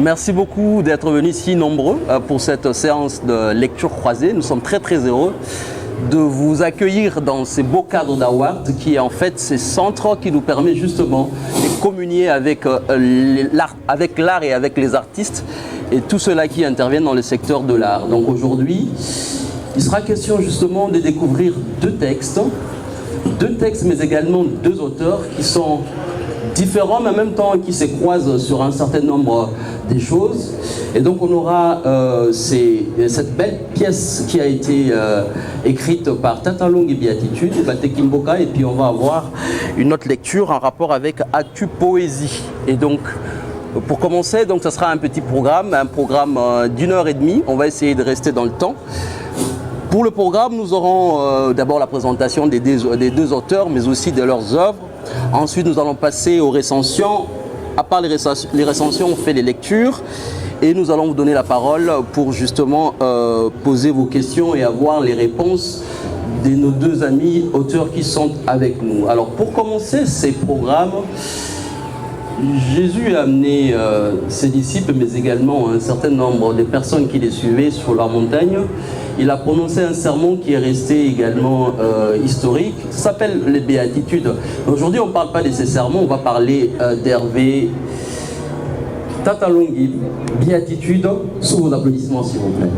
Merci beaucoup d'être venus si nombreux pour cette séance de lecture croisée. Nous sommes très heureux de vous accueillir dans ces beaux cadres d'Award qui est en fait ces centres qui nous permet justement de communier avec l'art et avec les artistes et tous ceux-là qui interviennent dans le secteur de l'art. Donc aujourd'hui, il sera question justement de découvrir deux textes mais également deux auteurs qui sont différents mais en même temps qui se croisent sur un certain nombre de choses. Et donc on aura cette belle pièce qui a été écrite par Tatalongi Béatitude, Bate Kimboka, et puis on va avoir une autre lecture en rapport avec Actu Poésie. Et donc pour commencer, donc, ça sera un petit programme, un programme d'1h30. On va essayer de rester dans le temps. Pour le programme, nous aurons d'abord la présentation des deux auteurs, mais aussi de leurs œuvres. Ensuite, nous allons passer aux recensions. À part les recensions, on fait les lectures. Et nous allons vous donner la parole pour justement poser vos questions et avoir les réponses de nos deux amis auteurs qui sont avec nous. Alors, pour commencer ces programmes, Jésus a amené ses disciples, mais également un certain nombre de personnes qui les suivaient sur la montagne. Il a prononcé un sermon qui est resté également historique. Ça s'appelle les Béatitudes. Aujourd'hui, on ne parle pas de ces sermons, on va parler d'Hervé Tatalongi Béatitude. Sous vos applaudissements, s'il vous plaît.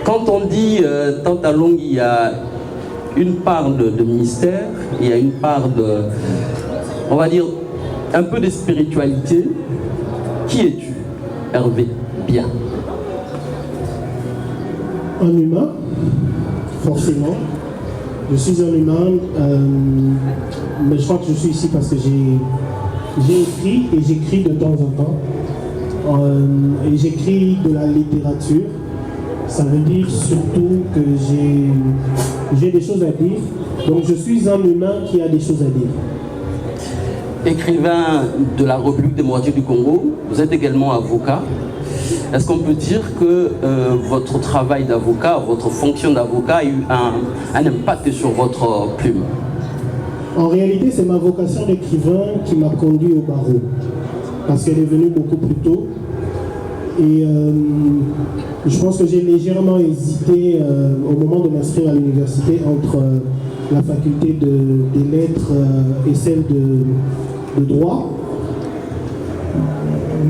Quand on dit Tatalongi, il y a une part de mystère, il y a une part de, on va dire, un peu de spiritualité. Qui es-tu, Hervé? Bien. Un humain, forcément. Je suis un humain, mais je crois que je suis ici parce que j'ai écrit et j'écris de temps en temps. Et j'écris de la littérature. Ça veut dire surtout que j'ai des choses à dire. Donc je suis un humain qui a des choses à dire. Écrivain de la République démocratique du Congo, vous êtes également avocat. Est-ce qu'on peut dire que votre travail d'avocat, votre fonction d'avocat a eu un impact sur votre plume? En réalité, c'est ma vocation d'écrivain qui m'a conduit au barreau. Parce qu'elle est venue beaucoup plus tôt. Et je pense que j'ai légèrement hésité au moment de m'inscrire à l'université entre la faculté des lettres et celle de droit.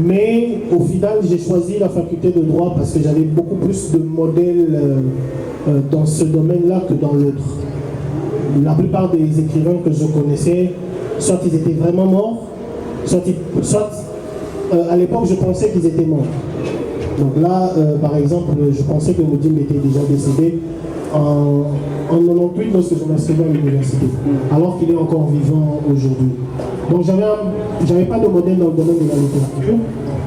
Mais au final, j'ai choisi la faculté de droit parce que j'avais beaucoup plus de modèles dans ce domaine-là que dans l'autre. La plupart des écrivains que je connaissais, soit ils étaient vraiment morts, soit à l'époque, je pensais qu'ils étaient morts. Donc là, par exemple, je pensais que Moudim était déjà décédé en 98 lorsque je m'inscrivais à l'université, alors qu'il est encore vivant aujourd'hui. Donc j'avais pas de modèle dans le domaine de la littérature.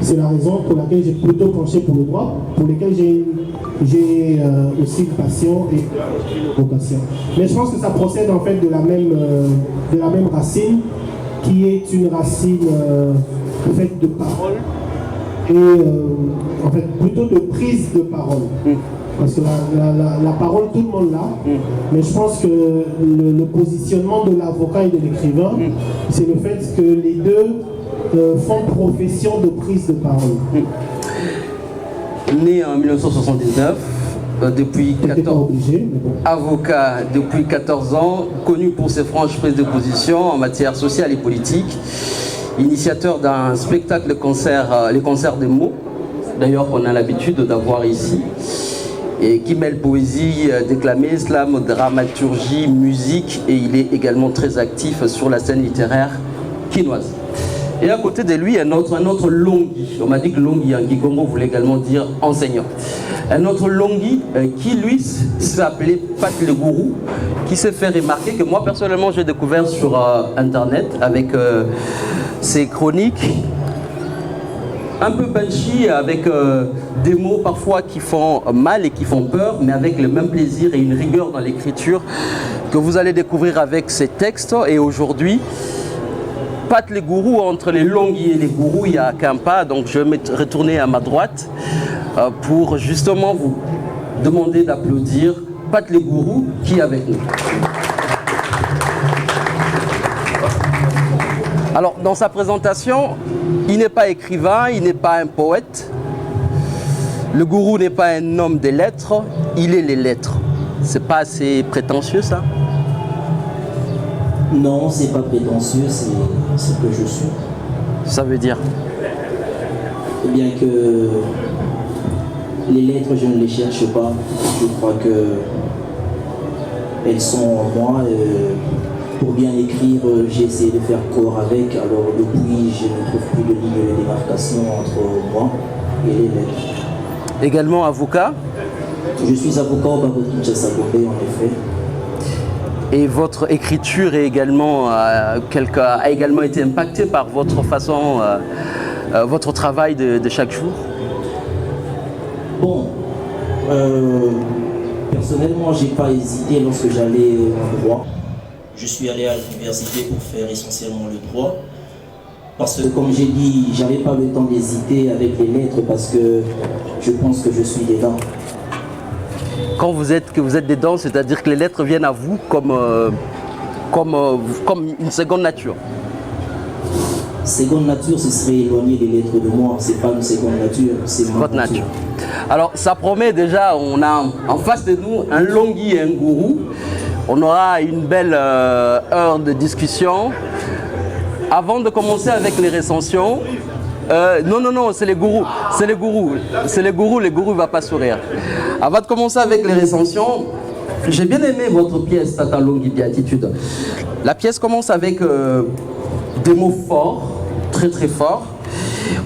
C'est la raison pour laquelle j'ai plutôt penché pour le droit, pour lequel j'ai aussi une passion et une vocation. Mais je pense que ça procède en fait de la même racine, qui est une racine faite de paroles et en fait plutôt de prise de parole. Parce que la parole, tout le monde l'a, mais je pense que le positionnement de l'avocat et de l'écrivain, c'est le fait que les deux font profession de prise de parole. Né en 1979, depuis 14 avocat depuis 14 ans, connu pour ses franches prises de position en matière sociale et politique, initiateur d'un spectacle de concert, les concerts des mots, d'ailleurs qu'on a l'habitude d'avoir ici, et qui mêle poésie déclamée, slam, dramaturgie, musique, et il est également très actif sur la scène littéraire quinoise. Et à côté de lui, un autre Longi. On m'a dit que Longi en Kikongo voulait également dire enseignant. Un autre Longi qui lui s'appelait Pat le Gourou, qui s'est fait remarquer, que moi personnellement j'ai découvert sur internet avec ses chroniques un peu punchy, avec des mots parfois qui font mal et qui font peur, mais avec le même plaisir et une rigueur dans l'écriture que vous allez découvrir avec ces textes. Et aujourd'hui, Pat les gourous, entre les Longi et les gourous, il n'y a qu'un pas, donc je vais me retourner à ma droite pour justement vous demander d'applaudir Pat les gourous qui est avec nous. Alors, dans sa présentation, il n'est pas écrivain, il n'est pas un poète. Le gourou n'est pas un homme des lettres, il est les lettres. C'est pas assez prétentieux, ça? Non, c'est pas prétentieux, c'est ce que je suis. Ça veut dire? Eh bien que les lettres, je ne les cherche pas. Je crois que elles sont en moi. Pour bien écrire, j'ai essayé de faire corps avec. Alors depuis, je ne trouve plus de ligne de démarcation entre moi et les lettres. Également avocat? Je suis avocat au barreau de Kinshasa, en effet. Et votre écriture est également, a également été impactée par votre façon, votre travail de chaque jour? Bon, personnellement, j'ai pas hésité lorsque j'allais en droit. Je suis allé à l'université pour faire essentiellement le droit. Parce que, comme j'ai dit, j'avais pas le temps d'hésiter avec les lettres parce que je pense que je suis dedans. Quand vous êtes dedans, c'est-à-dire que les lettres viennent à vous comme une seconde nature. Seconde nature, ce serait éloigner les lettres de moi. C'est pas une seconde nature, c'est votre nature. Alors, ça promet déjà, on a en face de nous un longhi et un gourou. On aura une belle heure de discussion. Avant de commencer avec les recensions, non, c'est les gourous. C'est les gourous. C'est les gourous ne va pas sourire. Avant de commencer avec les recensions, j'ai bien aimé votre pièce, Tata Longhi Béatitude. La pièce commence avec des mots forts, très très forts.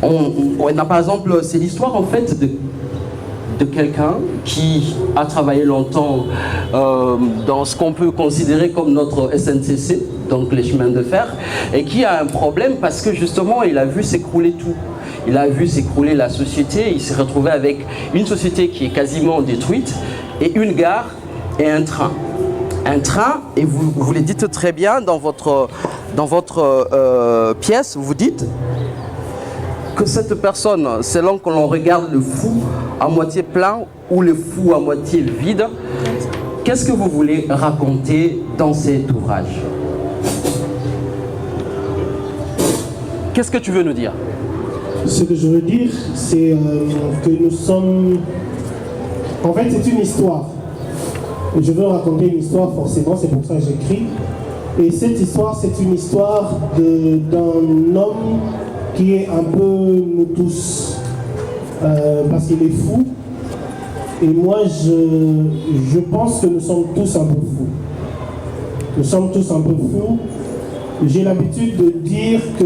On a par exemple, c'est l'histoire en fait de quelqu'un qui a travaillé longtemps dans ce qu'on peut considérer comme notre SNCC, donc les chemins de fer, et qui a un problème parce que justement il a vu s'écrouler tout. Il a vu s'écrouler la société, il s'est retrouvé avec une société qui est quasiment détruite, et une gare et un train. Un train, et vous le dites très bien dans votre pièce, vous dites que cette personne, selon que l'on regarde le fou à moitié plein ou le fou à moitié vide, qu'est-ce que vous voulez raconter dans cet ouvrage? Qu'est-ce que tu veux nous dire? Ce que je veux dire, c'est que nous sommes... En fait, c'est une histoire. Je veux raconter une histoire, forcément, c'est pour ça que j'écris. Et cette histoire, c'est une histoire d'un homme qui est un peu nous tous, parce qu'il est fou. Et moi, je pense que nous sommes tous un peu fous. Nous sommes tous un peu fous. J'ai l'habitude de dire que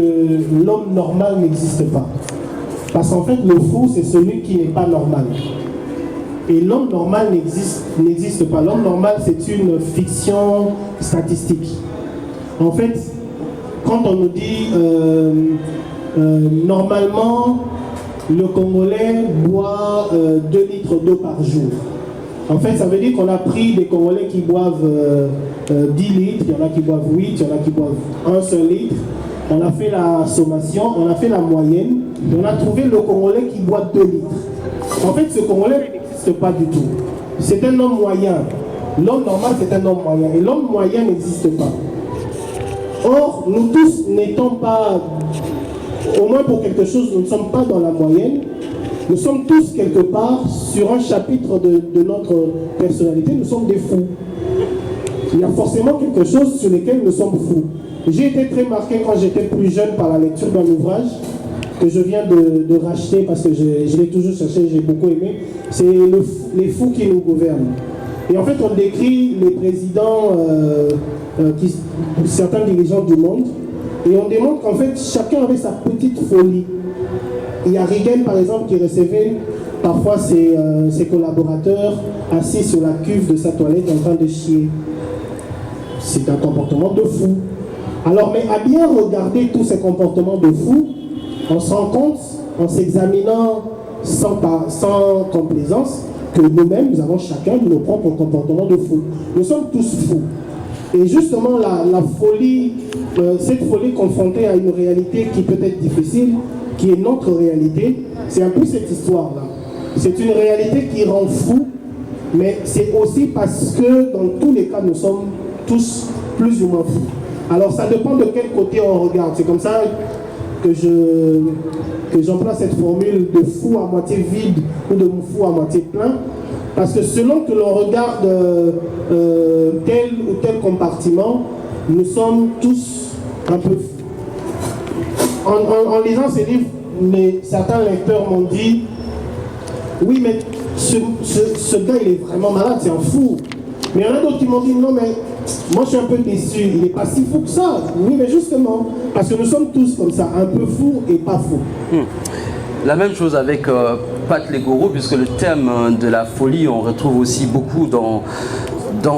l'homme normal n'existe pas. Parce qu'en fait, le fou, c'est celui qui n'est pas normal. Et l'homme normal n'existe pas. L'homme normal, c'est une fiction statistique. En fait, quand on nous dit normalement, le Congolais boit 2 litres d'eau par jour. En fait, ça veut dire qu'on a pris des Congolais qui boivent 10 litres, il y en a qui boivent 8, il y en a qui boivent 1 seul litre. On a fait la sommation, on a fait la moyenne, et on a trouvé le Congolais qui boit 2 litres. En fait, ce Congolais n'existe pas du tout. C'est un homme moyen. L'homme normal, c'est un homme moyen. Et l'homme moyen n'existe pas. Or, nous tous n'étant pas, au moins pour quelque chose, nous ne sommes pas dans la moyenne. Nous sommes tous quelque part sur un chapitre de notre personnalité, nous sommes des fous. Il y a forcément quelque chose sur lequel nous sommes fous. J'ai été très marqué quand j'étais plus jeune par la lecture d'un ouvrage que je viens de racheter parce que je l'ai toujours cherché, j'ai beaucoup aimé. C'est Les fous qui nous gouvernent. Et en fait, on décrit les présidents, certains dirigeants du monde, et on démontre qu'en fait, chacun avait sa petite folie. Il y a Reagan, par exemple, qui recevait parfois ses collaborateurs assis sur la cuve de sa toilette en train de chier. C'est un comportement de fou. Alors, mais à bien regarder tous ces comportements de fou, on se rend compte, en s'examinant sans complaisance, que nous-mêmes, nous avons chacun nos propres comportements de fou. Nous sommes tous fous. Et justement, la folie, cette folie confrontée à une réalité qui peut être difficile, qui est notre réalité, c'est un peu cette histoire-là. C'est une réalité qui rend fou, mais c'est aussi parce que dans tous les cas, nous sommes tous plus ou moins fous. Alors ça dépend de quel côté on regarde. C'est comme ça que j'emploie cette formule de fou à moitié vide ou de fou à moitié plein. Parce que selon que l'on regarde tel ou tel compartiment, nous sommes tous un peu fous. En lisant ces livres, certains lecteurs m'ont dit oui, mais ce gars il est vraiment malade, c'est un fou. Mais il y en a d'autres qui m'ont dit non, mais moi je suis un peu déçu, il n'est pas si fou que ça. Oui, mais justement, parce que nous sommes tous comme ça, un peu fous et pas fous. La même chose avec Pat Legoro, puisque le thème de la folie, on retrouve aussi beaucoup dans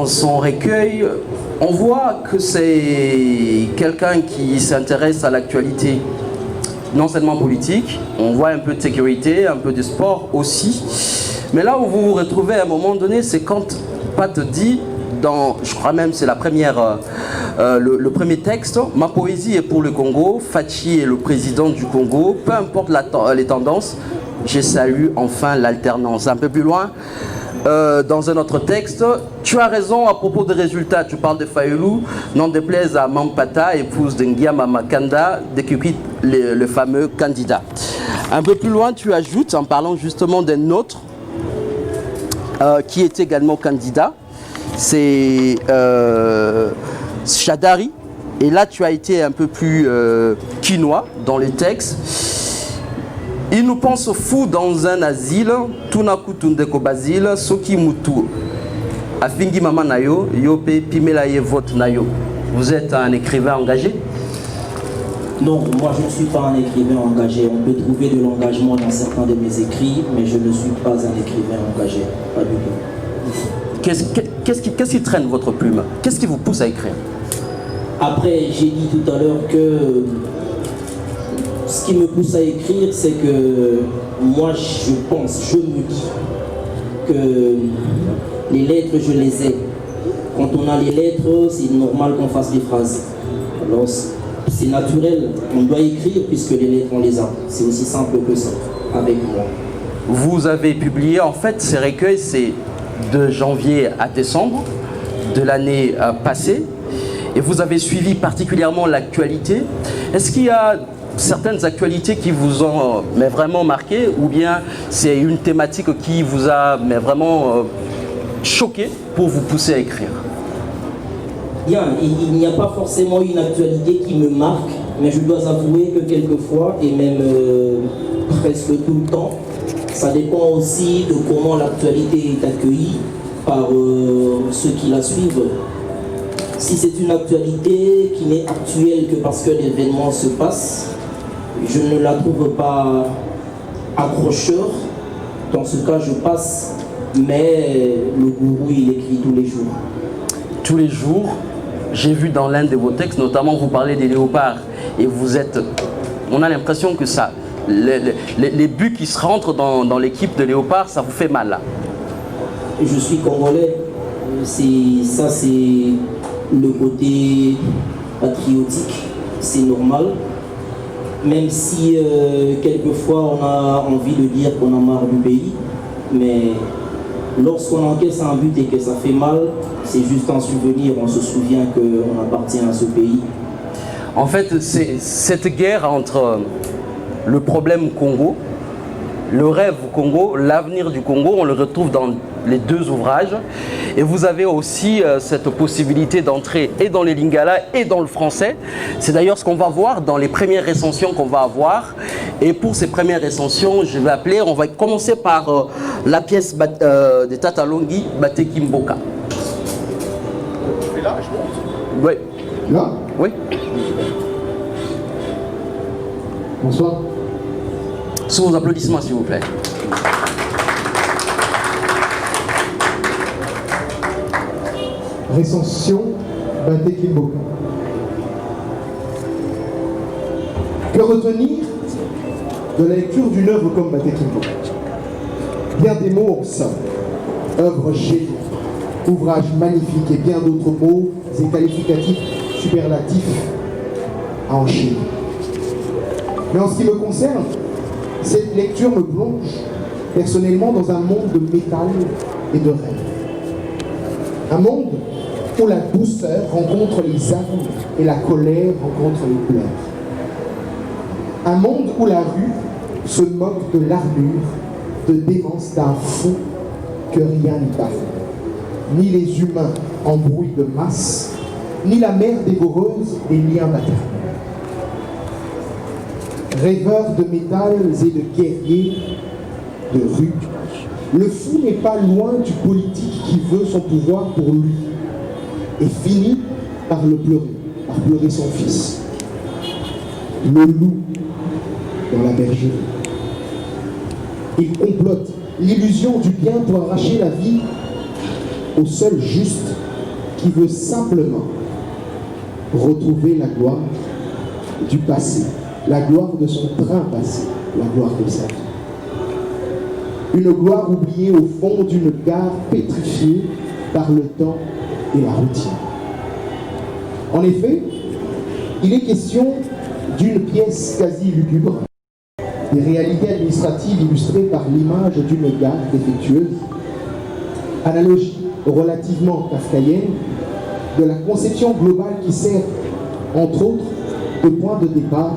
son recueil. On voit que c'est quelqu'un qui s'intéresse à l'actualité, non seulement politique, on voit un peu de sécurité, un peu de sport aussi. Mais là où vous vous retrouvez à un moment donné, c'est quand Pat dit, je crois même c'est le premier texte, ma poésie est pour le Congo, Fachi est le président du Congo, peu importe les tendances, je salue enfin l'alternance. Un peu plus loin, dans un autre texte, tu as raison à propos des résultats, tu parles de Fayulu, n'en déplaise à Mampata, épouse de Ngiama Makanda, le fameux candidat. Un peu plus loin, tu ajoutes, en parlant justement d'un autre, qui est également candidat, c'est Shadari. Et là, tu as été un peu plus quinois dans les textes. Il nous pense fou dans un asile, Tunakutundeko Basile, Soki Mutu, Afingi Mama Nayo, Yope Pimelaye Vote Nayo. Vous êtes un écrivain engagé? Non, moi je ne suis pas un écrivain engagé. On peut trouver de l'engagement dans certains de mes écrits, mais je ne suis pas un écrivain engagé, pas du tout. Qu'est-ce qui traîne votre plume? Qu'est-ce qui vous pousse à écrire? Après, j'ai dit tout à l'heure que ce qui me pousse à écrire, c'est que moi je me dis que les lettres, je les ai. Quand on a les lettres, c'est normal qu'on fasse des phrases. Alors, c'est naturel, on doit écrire puisque les lettres, on les a. C'est aussi simple que ça, avec moi. Vous avez publié, en fait, ces recueils, c'est de janvier à décembre de l'année passée. Et vous avez suivi particulièrement l'actualité. Est-ce qu'il y a certaines actualités qui vous ont vraiment marqué, ou bien c'est une thématique qui vous a vraiment choqué pour vous pousser à écrire? Bien, il n'y a pas forcément une actualité qui me marque, mais je dois avouer que quelquefois, et même presque tout le temps, ça dépend aussi de comment l'actualité est accueillie par ceux qui la suivent. Si c'est une actualité qui n'est actuelle que parce que l'événement se passe, je ne la trouve pas accrocheur. Dans ce cas, je passe, mais le gourou, il écrit tous les jours. Tous les jours, j'ai vu dans l'un de vos textes, notamment vous parlez des léopards, et on a l'impression que ça, les buts qui se rentrent dans l'équipe de léopards, ça vous fait mal là. Je suis congolais, c'est le côté patriotique, c'est normal. Même si quelquefois on a envie de dire qu'on a marre du pays, mais lorsqu'on encaisse un but et que ça fait mal, c'est juste un souvenir, on se souvient qu'on appartient à ce pays. En fait, c'est cette guerre entre le problème Congo, le rêve Congo, l'avenir du Congo, on le retrouve dans les deux ouvrages. Et vous avez aussi cette possibilité d'entrer et dans les lingala et dans le français. C'est d'ailleurs ce qu'on va voir dans les premières recensions qu'on va avoir. Et pour ces premières recensions, on va commencer par la pièce de Tata Longi, Bate Kimboka. Et là, je monte. Oui. Là? Oui. Bonsoir. Sous vos applaudissements, s'il vous plaît. Recension, Bate Kimboka. Que retenir de la lecture d'une œuvre comme Bate Kimboka? Bien des mots en somme. Œuvre géniale, ouvrage magnifique et bien d'autres mots et qualificatifs superlatifs à enchaîner. Mais en ce qui me concerne, cette lecture me plonge personnellement dans un monde de métal et de rêve. Un monde où la douceur rencontre les armes et la colère rencontre les pleurs. Un monde où la rue se moque de l'armure, de démence d'un fou que rien n'y parle. Ni les humains en bruit de masse, ni la mère dévoreuse des liens maternels. Rêveur de métal et de guerriers de rue, le fou n'est pas loin du politique qui veut son pouvoir pour lui et finit par le pleurer, par pleurer son fils. Le loup dans la bergerie. Il complote l'illusion du bien pour arracher la vie au seul juste qui veut simplement retrouver la gloire du passé, la gloire de son train passé, la gloire de sa vie. Une gloire oubliée au fond d'une gare pétrifiée par le temps et la routine. En effet, il est question d'une pièce quasi lugubre, des réalités administratives illustrées par l'image d'une gare défectueuse, analogie relativement kafkaïenne de la conception globale qui sert, entre autres, de point de départ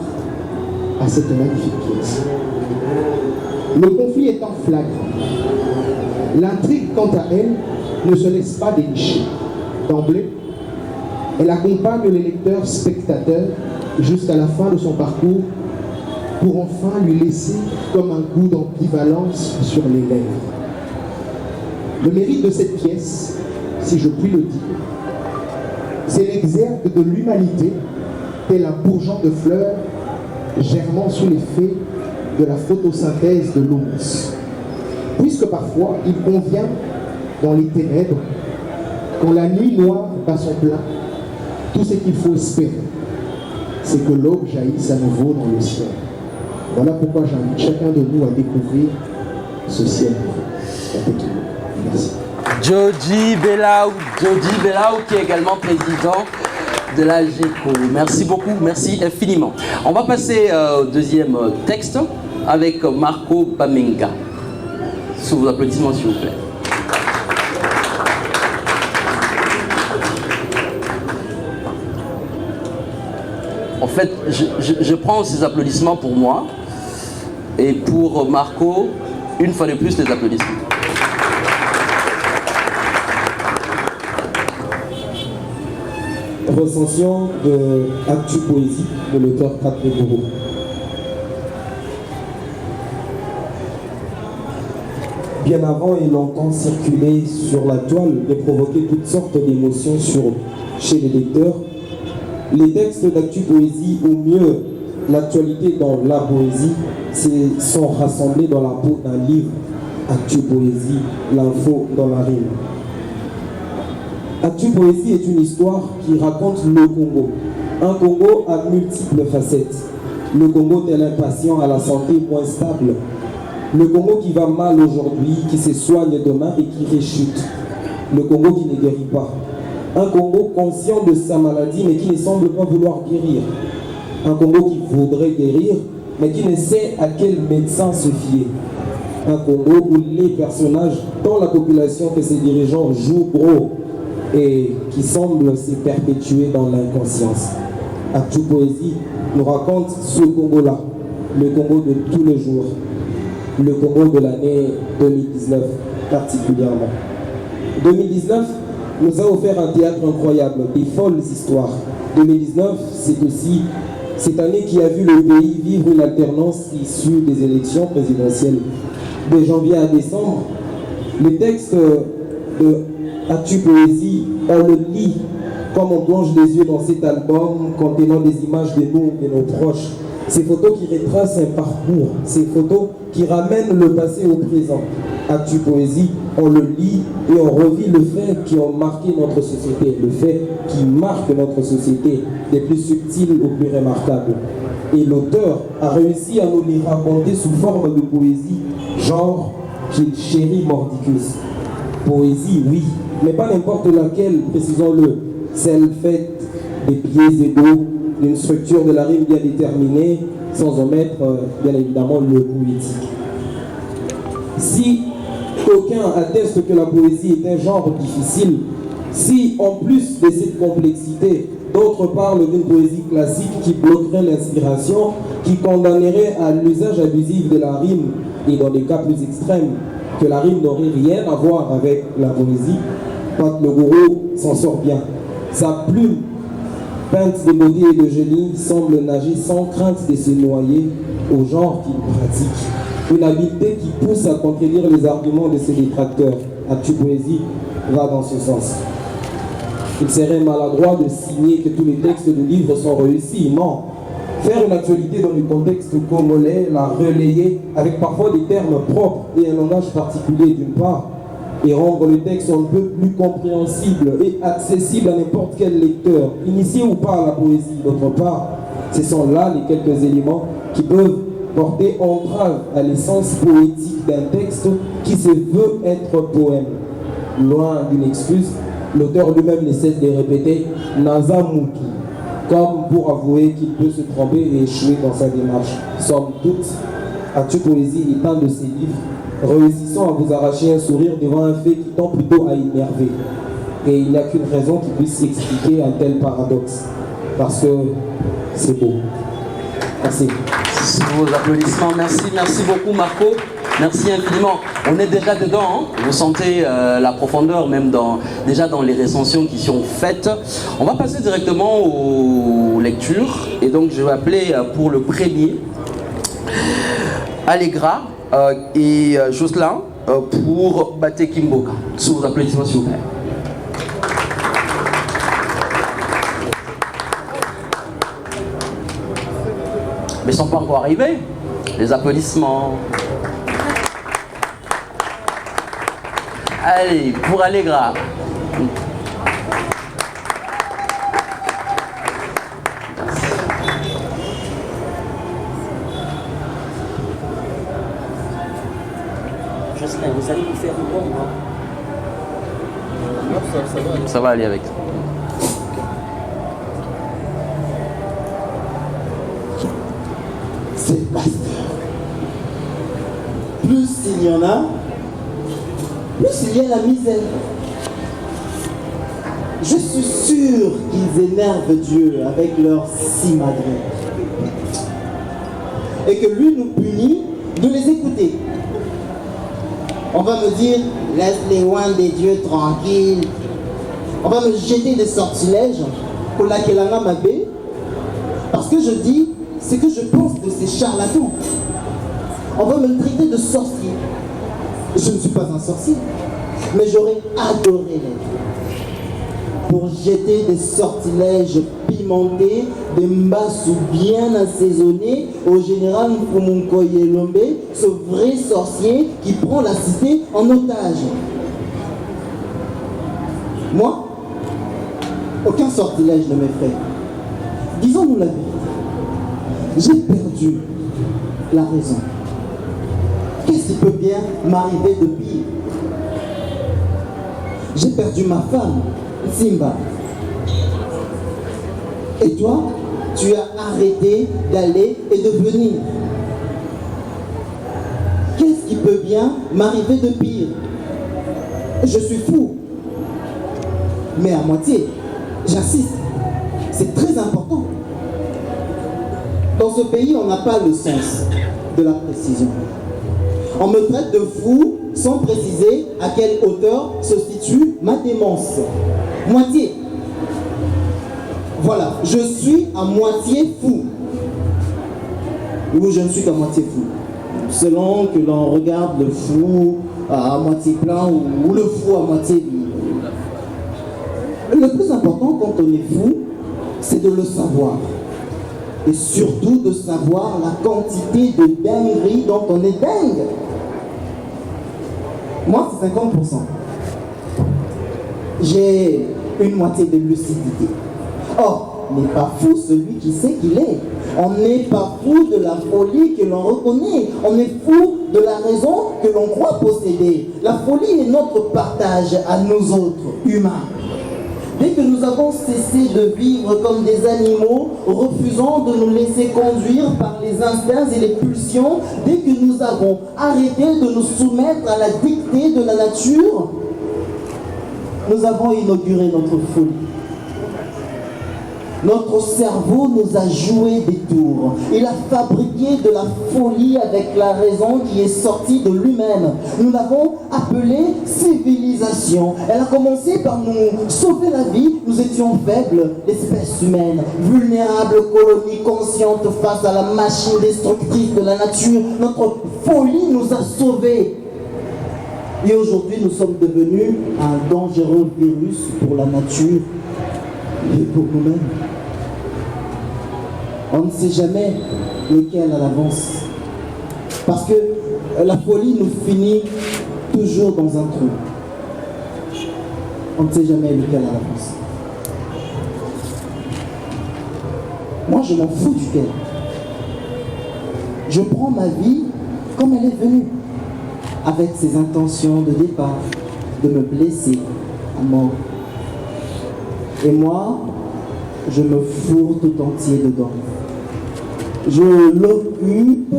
à cette magnifique pièce. Le conflit étant flagrant, l'intrigue, quant à elle, ne se laisse pas dénicher. D'emblée, elle accompagne les lecteurs spectateurs jusqu'à la fin de son parcours pour enfin lui laisser comme un goût d'ambivalence sur les lèvres. Le mérite de cette pièce, si je puis le dire, c'est l'exergue de l'humanité, tel un bourgeon de fleurs germant sous l'effet de la photosynthèse de l'humus. Puisque parfois, il convient, dans les ténèbres, quand la nuit noire bat son plein, tout ce qu'il faut espérer, c'est que l'aube jaillisse à nouveau dans le ciel. Voilà pourquoi j'invite chacun de nous à découvrir ce ciel nouveau. Merci. Jody Belaou, qui est également président de la GECO. Merci beaucoup, merci infiniment. On va passer au deuxième texte avec Marco Bamenga. Sous vos applaudissements, s'il vous plaît. En fait, je prends ces applaudissements pour moi et pour Marco, une fois de plus, les applaudissements. Recension de Actu Poésie de l'auteur Patrick Bourreau. Bien avant et longtemps circulé sur la toile et provoqué toutes sortes d'émotions chez les lecteurs, les textes d'Actu Poésie, ou mieux l'actualité dans la poésie, sont rassemblés dans la peau d'un livre. Actu Poésie, l'info dans la rime. Actu Poésie est une histoire qui raconte le Congo. Un Congo à multiples facettes. Le Congo tel un patient à la santé moins stable. Le Congo qui va mal aujourd'hui, qui se soigne demain et qui réchute. Le Congo qui ne guérit pas. Un Congo conscient de sa maladie mais qui ne semble pas vouloir guérir. Un Congo qui voudrait guérir mais qui ne sait à quel médecin se fier. Un Congo où les personnages, dans la population que ses dirigeants jouent gros, et qui semble se perpétuer dans l'inconscience. Actu Poésie nous raconte ce Congo-là, le Congo de tous les jours, le Congo de l'année 2019 particulièrement. 2019 nous a offert un théâtre incroyable, des folles histoires. 2019, c'est aussi cette année qui a vu le pays vivre une alternance issue des élections présidentielles. De janvier à décembre, les textes de Actu Poésie, on le lit comme on plonge les yeux dans cet album contenant des images de nous et de nos proches. Ces photos qui retracent un parcours, ces photos qui ramènent le passé au présent. Actu Poésie, on le lit et on revit le fait qui ont marqué notre société, le fait qui marque notre société, des plus subtils aux plus remarquables. Et l'auteur a réussi à nous les raconter sous forme de poésie, genre qu'il chérit Mordicus. Poésie, oui, mais pas n'importe laquelle, précisons-le, celle faite des pieds égaux, d'une structure de la rime bien déterminée, sans omettre bien évidemment le poétique. Si aucun atteste que la poésie est un genre difficile, Si, en plus de cette complexité, d'autres parlent d'une poésie classique qui bloquerait l'inspiration, qui condamnerait à l'usage abusif de la rime, et dans des cas plus extrêmes, que la rime n'aurait rien à voir avec la poésie, Pat Le Guru s'en sort bien. Sa plume, peinte de beauté et de génie, semble nager sans crainte de se noyer au genre qu'il pratique. Une habileté qui pousse à contredire les arguments de ses détracteurs. Actu Poésie va dans ce sens. Il serait maladroit de signer que tous les textes du livre sont réussis. Non. Faire une actualité dans le contexte congolais, la relayer avec parfois des termes propres et un langage particulier d'une part, et rendre le texte un peu plus compréhensible et accessible à n'importe quel lecteur, initié ou pas à la poésie d'autre part, ce sont là les quelques éléments qui peuvent porter entrave à l'essence poétique d'un texte qui se veut être poème. Loin d'une excuse, l'auteur lui-même ne cesse de répéter « Nazamuki », comme pour avouer qu'il peut se tromper et échouer dans sa démarche. Somme toute, Actu Poésie est un de ces livres réussissant à vous arracher un sourire devant un fait qui tend plutôt à énerver. Et il n'y a qu'une raison qui puisse expliquer un tel paradoxe. Parce que c'est beau. Merci. Sous vos applaudissements, merci beaucoup Marco. Merci infiniment. On est déjà dedans, hein. Vous sentez la profondeur même déjà dans les recensions qui sont faites. On va passer directement aux lectures. Et donc je vais appeler pour le premier Allegra et Jocelyn pour Baté Kimboka. Sous vos applaudissements s'il vous plaît. Mais ils ne sont pas encore arrivés. Les applaudissements. Allez, pour Allegra. Jocelyn, vous allez nous faire une bombe, hein? Ça va aller avec. C'est le pasteur. Plus il y en a, plus il y a la misère. Je suis sûr qu'ils énervent Dieu avec leur simagrée. Et que lui nous punit de les écouter. On va me dire, laisse les oins des dieux tranquilles. On va me jeter des sortilèges pour la Kelanga Mabé. Parce que je dis ce que je pense de ces charlatans. On va me traiter de sorcier. Je ne suis pas un sorcier, mais j'aurais adoré l'être. Pour jeter des sortilèges pimentés, des mbassous bien assaisonnés au général Mfumunkoye Lombe, ce vrai sorcier qui prend la cité en otage. Moi, aucun sortilège ne m'effraie. Disons-nous la vérité. J'ai perdu la raison. Qu'est-ce qui peut bien m'arriver de pire? J'ai perdu ma femme, Simba. Et toi, tu as arrêté d'aller et de venir. Qu'est-ce qui peut bien m'arriver de pire? Je suis fou. Mais à moitié, j'insiste. C'est très important. Dans ce pays, on n'a pas le sens de la précision. On me traite de fou sans préciser à quelle hauteur se situe ma démence. Moitié. Voilà, je suis à moitié fou. Ou je ne suis qu'à moitié fou. Selon que l'on regarde le fou à moitié plein ou le fou à moitié vide. Le plus important quand on est fou, c'est de le savoir. Et surtout de savoir la quantité de dinguerie dont on est dingue. Moi, c'est 50%. J'ai une moitié de lucidité. Or, n'est pas fou celui qui sait qu'il est. On n'est pas fou de la folie que l'on reconnaît. On est fou de la raison que l'on croit posséder. La folie est notre partage à nous autres, humains. Dès que nous avons cessé de vivre comme des animaux, refusant de nous laisser conduire par les instincts et les pulsions, dès que nous avons arrêté de nous soumettre à la dictée de la nature, nous avons inauguré notre folie. Notre cerveau nous a joué des tours. Il a fabriqué de la folie avec la raison qui est sortie de lui-même. Nous l'avons appelée civilisation. Elle a commencé par nous sauver la vie. Nous étions faibles, l'espèce humaine, vulnérable, colonie consciente face à la machine destructrice de la nature. Notre folie nous a sauvés. Et aujourd'hui, nous sommes devenus un dangereux virus pour la nature et pour nous-mêmes. On ne sait jamais lequel à l'avance. Parce que la folie nous finit toujours dans un trou. On ne sait jamais lequel à l'avance. Moi, je m'en fous duquel. Je prends ma vie comme elle est venue, avec ses intentions de départ, de me blesser à mort. Et moi, je me fourre tout entier dedans. Je l'occupe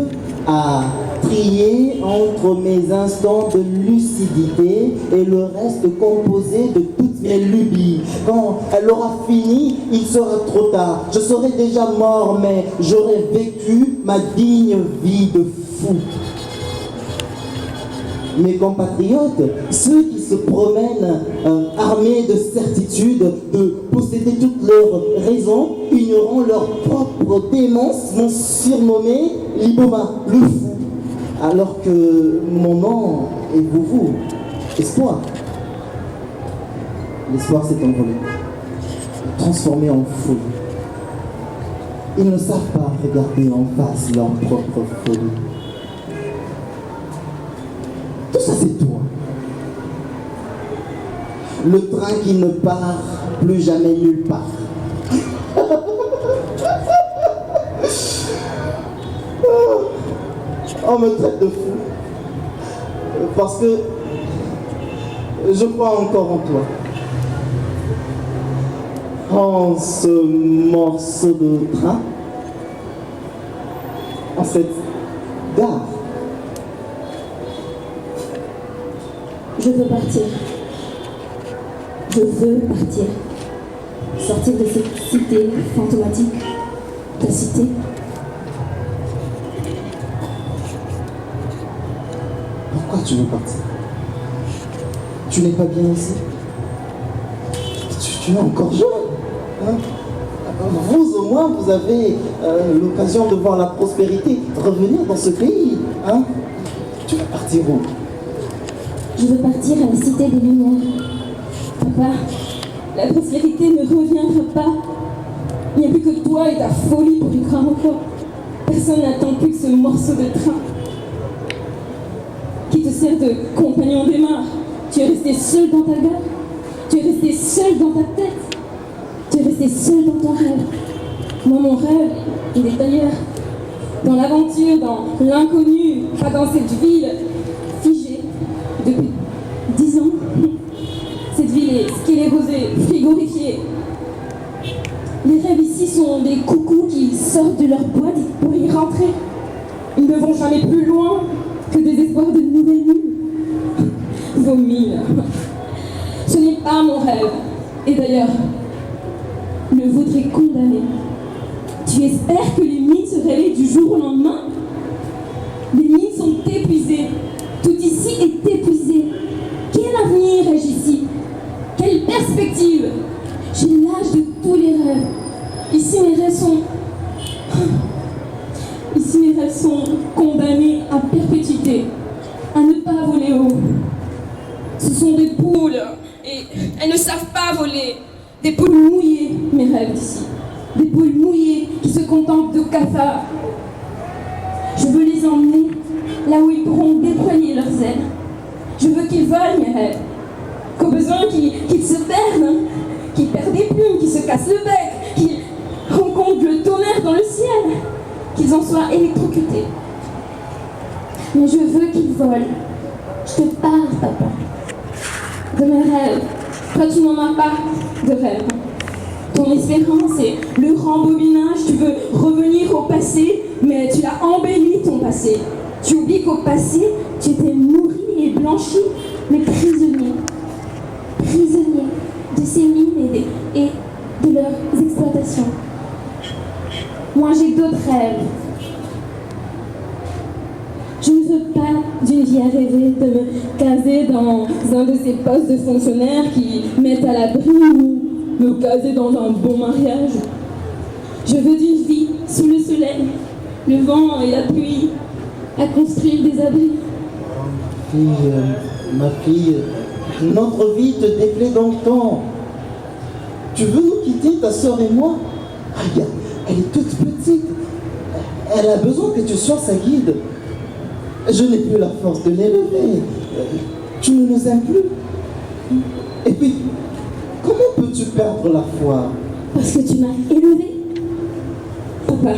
à trier entre mes instants de lucidité et le reste composé de toutes mes lubies. Quand elle aura fini, il sera trop tard. Je serai déjà mort, mais j'aurai vécu ma digne vie de fou. Mes compatriotes, ceux qui se promènent armés de certitude, de posséder toutes leurs raisons, ignorant leur propre démence, m'ont surnommé Liboma, le fou. Alors que mon nom est vous, espoir. L'espoir s'est envolé, transformé en folie. Ils ne savent pas regarder en face leur propre folie. Tout ça, c'est toi. Le train qui ne part plus jamais nulle part. On me traite de fou. Parce que je crois encore en toi. En ce morceau de train. En cette gare. Je veux partir. Je veux partir. Sortir de cette cité fantomatique. Ta cité. Pourquoi tu veux partir? Tu n'es pas bien ici? Tu es encore jeune. Hein? Vous au moins, vous avez l'occasion de voir la prospérité. Revenir dans ce pays. Hein? Tu vas partir où? Je veux partir à la cité des Lumières. Papa, la prospérité ne reviendra pas. Il n'y a plus que toi et ta folie pour y croire encore. Personne n'attend plus que ce morceau de train qui te sert de compagnon des mains. Tu es resté seul dans ta gare. Tu es resté seul dans ta tête. Tu es resté seul dans ton rêve. Moi, mon rêve, il est ailleurs. Dans l'aventure, dans l'inconnu, pas dans cette ville figée depuis 10 ans. Cette ville est sclérosée, frigorifiée. Les rêves ici sont des coucous qui sortent de leur boîte pour y rentrer. Ils ne vont jamais plus loin que des espoirs de nouvelles nuits. Vos mines. Ce n'est pas mon rêve. Et d'ailleurs, le vôtre est condamné. Tu espères que les mines se réveillent du jour au lendemain? Les mines sont épuisées. Tout ici est épuisé. Quel avenir ai-je ici? Quelle perspective? J'ai l'âge de tous les rêves. Ici mes rêves sont condamnés à perpétuité, à ne pas voler haut. Ce sont des poules et elles ne savent pas voler. Des poules mouillées, mes rêves d'ici. Des poules mouillées qui se contentent de cafards. Je veux les emmener là où ils pourront déployer leurs ailes. Je veux qu'ils volent, mes rêves. Qu'au besoin qu'ils se perdent, qu'ils perdent des plumes, qu'ils se cassent le bec, qu'ils rencontrent le tonnerre dans le ciel, qu'ils en soient électrocutés. Mais je veux qu'ils volent. Je te parle, papa, de mes rêves. Toi, tu n'en as pas de rêve. Ton espérance est le rembobinage. Tu veux revenir au passé, mais tu as embelli ton passé. Tu oublies qu'au passé, tu étais nourri et blanchi, mais prisonnier. Prisonnier. de ces mines et de leurs exploitations. Moi, j'ai d'autres rêves. Je ne veux pas d'une vie à rêver, de me caser dans un de ces postes de fonctionnaires qui mettent à l'abri ou me caser dans un bon mariage. Je veux d'une vie sous le soleil, le vent et la pluie, à construire des abris. Ma fille, notre vie te déplaît donc tant. Tu veux nous quitter, ta soeur et moi? Regarde, elle est toute petite. Elle a besoin que tu sois sa guide. Je n'ai plus la force de l'élever. Tu ne nous aimes plus. Et puis, comment peux-tu perdre la foi? Parce que tu m'as élevé. Papa,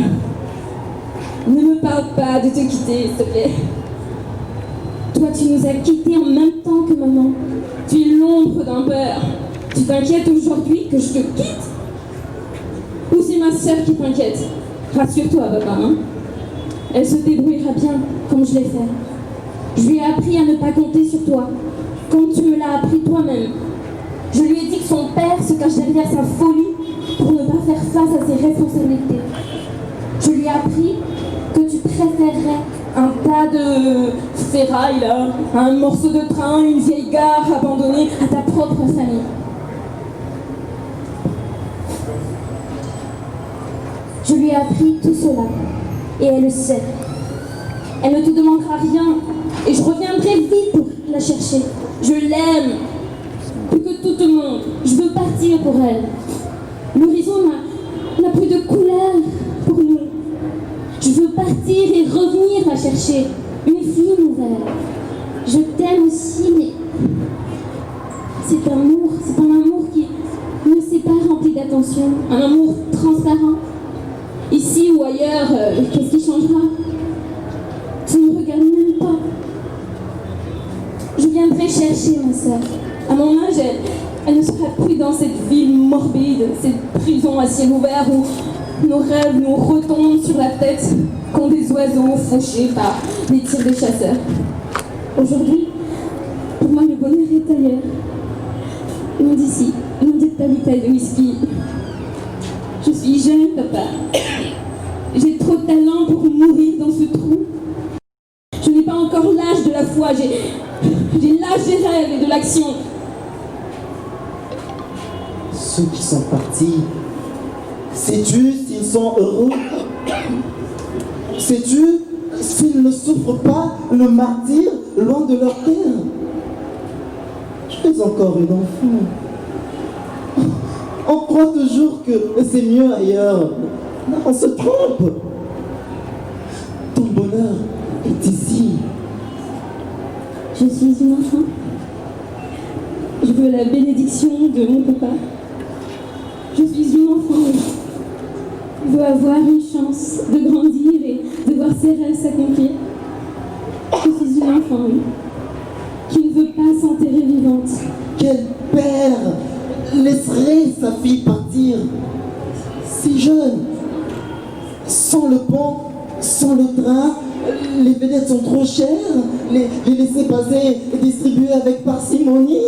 ne me parle pas de te quitter, s'il te plaît. Toi, tu nous as quittés en même temps que maman. Tu es l'ombre d'un père. Tu t'inquiètes aujourd'hui que je te quitte? Ou c'est ma sœur qui t'inquiète? Rassure-toi, papa, hein? Elle se débrouillera bien, comme je l'ai fait. Je lui ai appris à ne pas compter sur toi, comme tu me l'as appris toi-même. Je lui ai dit que son père se cache derrière sa folie pour ne pas faire face à ses responsabilités. Je lui ai appris que tu préférerais un tas de ferraille, là, un morceau de train, une vieille gare abandonnée à ta propre famille. Je lui ai appris tout cela, et elle le sait. Elle ne te demandera rien, et je reviendrai vite pour la chercher. Je l'aime, plus que tout le monde. Je veux partir pour elle. L'horizon n'a plus de couleur pour nous. Je veux partir et revenir la chercher. Une vie nouvelle. Je t'aime aussi, mais c'est un amour qui ne s'est pas rempli d'attention. Un amour transparent. Ici ou ailleurs, qu'est-ce qui changera? Tu ne me regardes même pas. Je viendrai chercher ma sœur. À mon âge, elle ne sera plus dans cette ville morbide, cette prison à ciel ouvert où nos rêves nous retombent sur la tête comme des oiseaux fauchés par les tirs des chasseurs. Aujourd'hui, pour moi, le bonheur est ailleurs. Loin d'ici, loin de ta bouteille de whisky. Je suis jeune, papa. J'ai trop de talent pour mourir dans ce trou. Je n'ai pas encore l'âge de la foi, j'ai l'âge des rêves et de l'action. Ceux qui sont partis, sais-tu s'ils sont heureux? Sais-tu s'ils ne souffrent pas le martyre loin de leur terre? Tu es encore une enfant. On croit toujours que c'est mieux ailleurs. Non, on se trompe. Ton bonheur est ici. Je suis une enfant. Je veux la bénédiction de mon papa. Je suis une enfant. Je veux avoir une chance de grandir et de voir ses rêves s'accomplir. Je suis une enfant, oui, qui ne veut pas s'enterrer vivante. Quel père laisserait sa fille partir si jeune, sans le pont, sans le train? Les vedettes sont trop chères, les laissez-passer distribués avec parcimonie.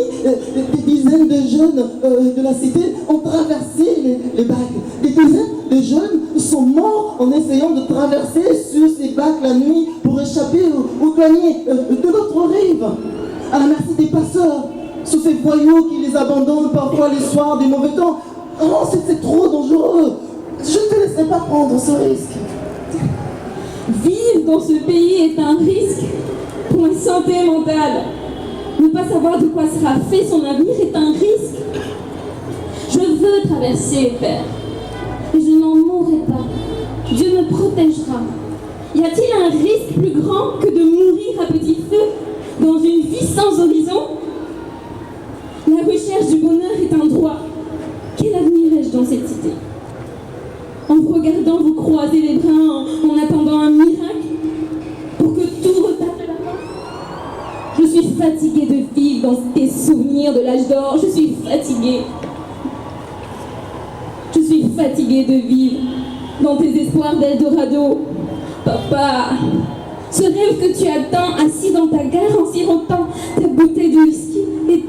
Des dizaines de jeunes de la cité ont traversé les bacs. Des dizaines de jeunes sont morts en essayant de traverser sur ces bacs la nuit pour échapper aux douaniers de l'autre rive, à la merci des passeurs, sous ces voyous qui les abandonnent parfois les soirs des mauvais temps. Oh, c'est trop dangereux. Je ne te laisserai pas prendre ce risque. Vivre dans ce pays est un risque pour ma santé mentale. Ne pas savoir de quoi sera fait son avenir est un risque. Je veux traverser, Père. Et je n'en mourrai pas. Dieu me protégera. Y a-t-il un risque plus grand que de mourir à petit feu dans une vie sans horizon? La recherche du bonheur est un droit. Quel avenir ai-je dans cette cité? En vous regardant, vous croisez les bras en attendant un miracle pour que tout reparte de la main. Je suis fatiguée de vivre dans tes souvenirs de l'âge d'or. Je suis fatiguée. Je suis fatiguée de vivre dans tes espoirs d'Eldorado. Papa, ce rêve que tu attends assis dans ta gare en sirotant ta bouteille de whisky est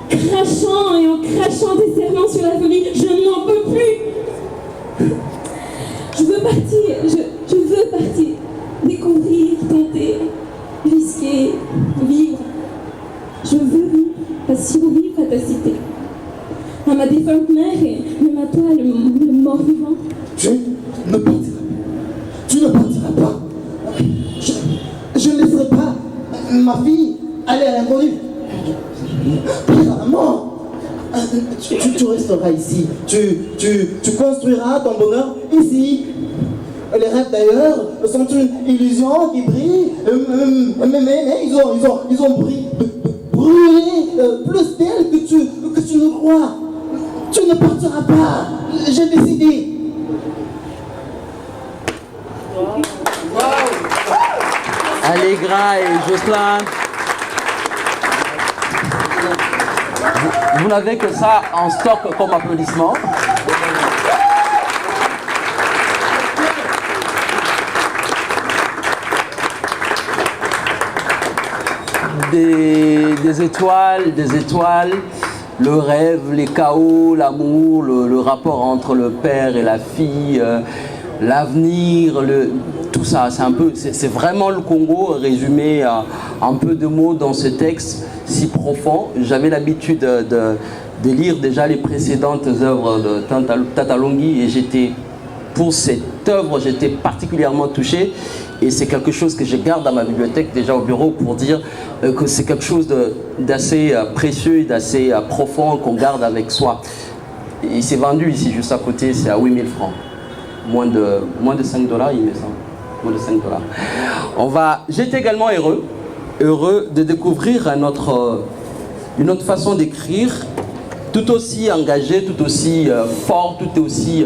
crachant et en crachant des serments sur la folie. Je n'en peux plus. Je veux partir, je veux partir. Découvrir, tenter, risquer, vivre. Je veux vivre, pas survivre à ta cité. À ma défunte mère et même à toi, le mort vivant. Tu ne partiras pas. Tu ne partiras pas. Je ne laisserai pas ma fille aller à l'inconnu. Maman, tu resteras ici. Tu construiras ton bonheur ici. Les rêves d'ailleurs sont une illusion qui brille, mais ils ont brillé plus d'elle que tu ne crois. Tu ne partiras pas. J'ai décidé. Allegra et Jocelyn, vous n'avez que ça en stock comme applaudissement. Des étoiles, le rêve, les chaos, l'amour, le rapport entre le père et la fille, l'avenir, tout ça, c'est vraiment le Congo résumé en peu de mots dans ce texte si profond. J'avais l'habitude de lire déjà les précédentes œuvres de Tata Longi et pour cette œuvre, j'étais particulièrement touché. Et c'est quelque chose que je garde dans ma bibliothèque déjà au bureau pour dire que c'est quelque chose d'assez précieux et d'assez profond qu'on garde avec soi. Il s'est vendu ici, juste à côté, c'est à 8000 francs. Moins de $5, il me semble. Moins de $5. J'étais également heureux de découvrir une autre façon d'écrire, tout aussi engagée, tout aussi fort, tout aussi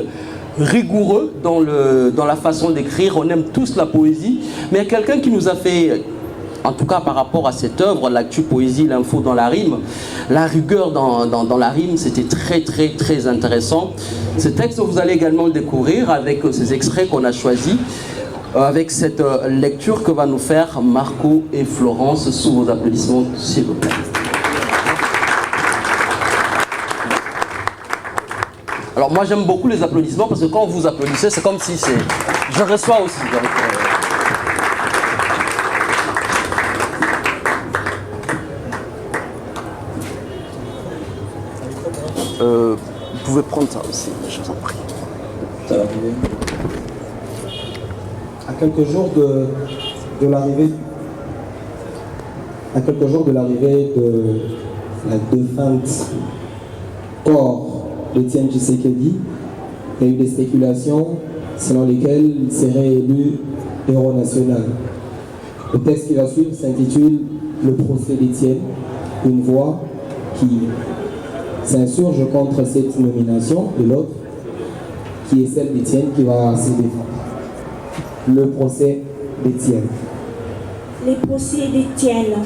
rigoureux dans la façon d'écrire. On aime tous la poésie, mais il y a quelqu'un qui nous a fait, en tout cas par rapport à cette œuvre, l'actu poésie, l'info dans la rime, la rigueur dans la rime, c'était très très très intéressant. Ce texte, vous allez également le découvrir avec ces extraits qu'on a choisis, avec cette lecture que va nous faire Marco et Florence, sous vos applaudissements s'il vous plaît. Alors moi j'aime beaucoup les applaudissements parce que quand vous applaudissez, c'est comme si je reçois aussi. Donc, vous pouvez prendre ça aussi, je vous en prie. Ça va arriver. À quelques jours de l'arrivée de la défunte corps d'Étienne Tshisekedi, il y a eu des spéculations selon lesquelles il serait élu héros national. Le texte qui va suivre s'intitule « Le procès d'Étienne », une voix qui s'insurge contre cette nomination et l'autre qui est celle d'Étienne qui va se défendre. Le procès d'Étienne. Les procès d'Étienne.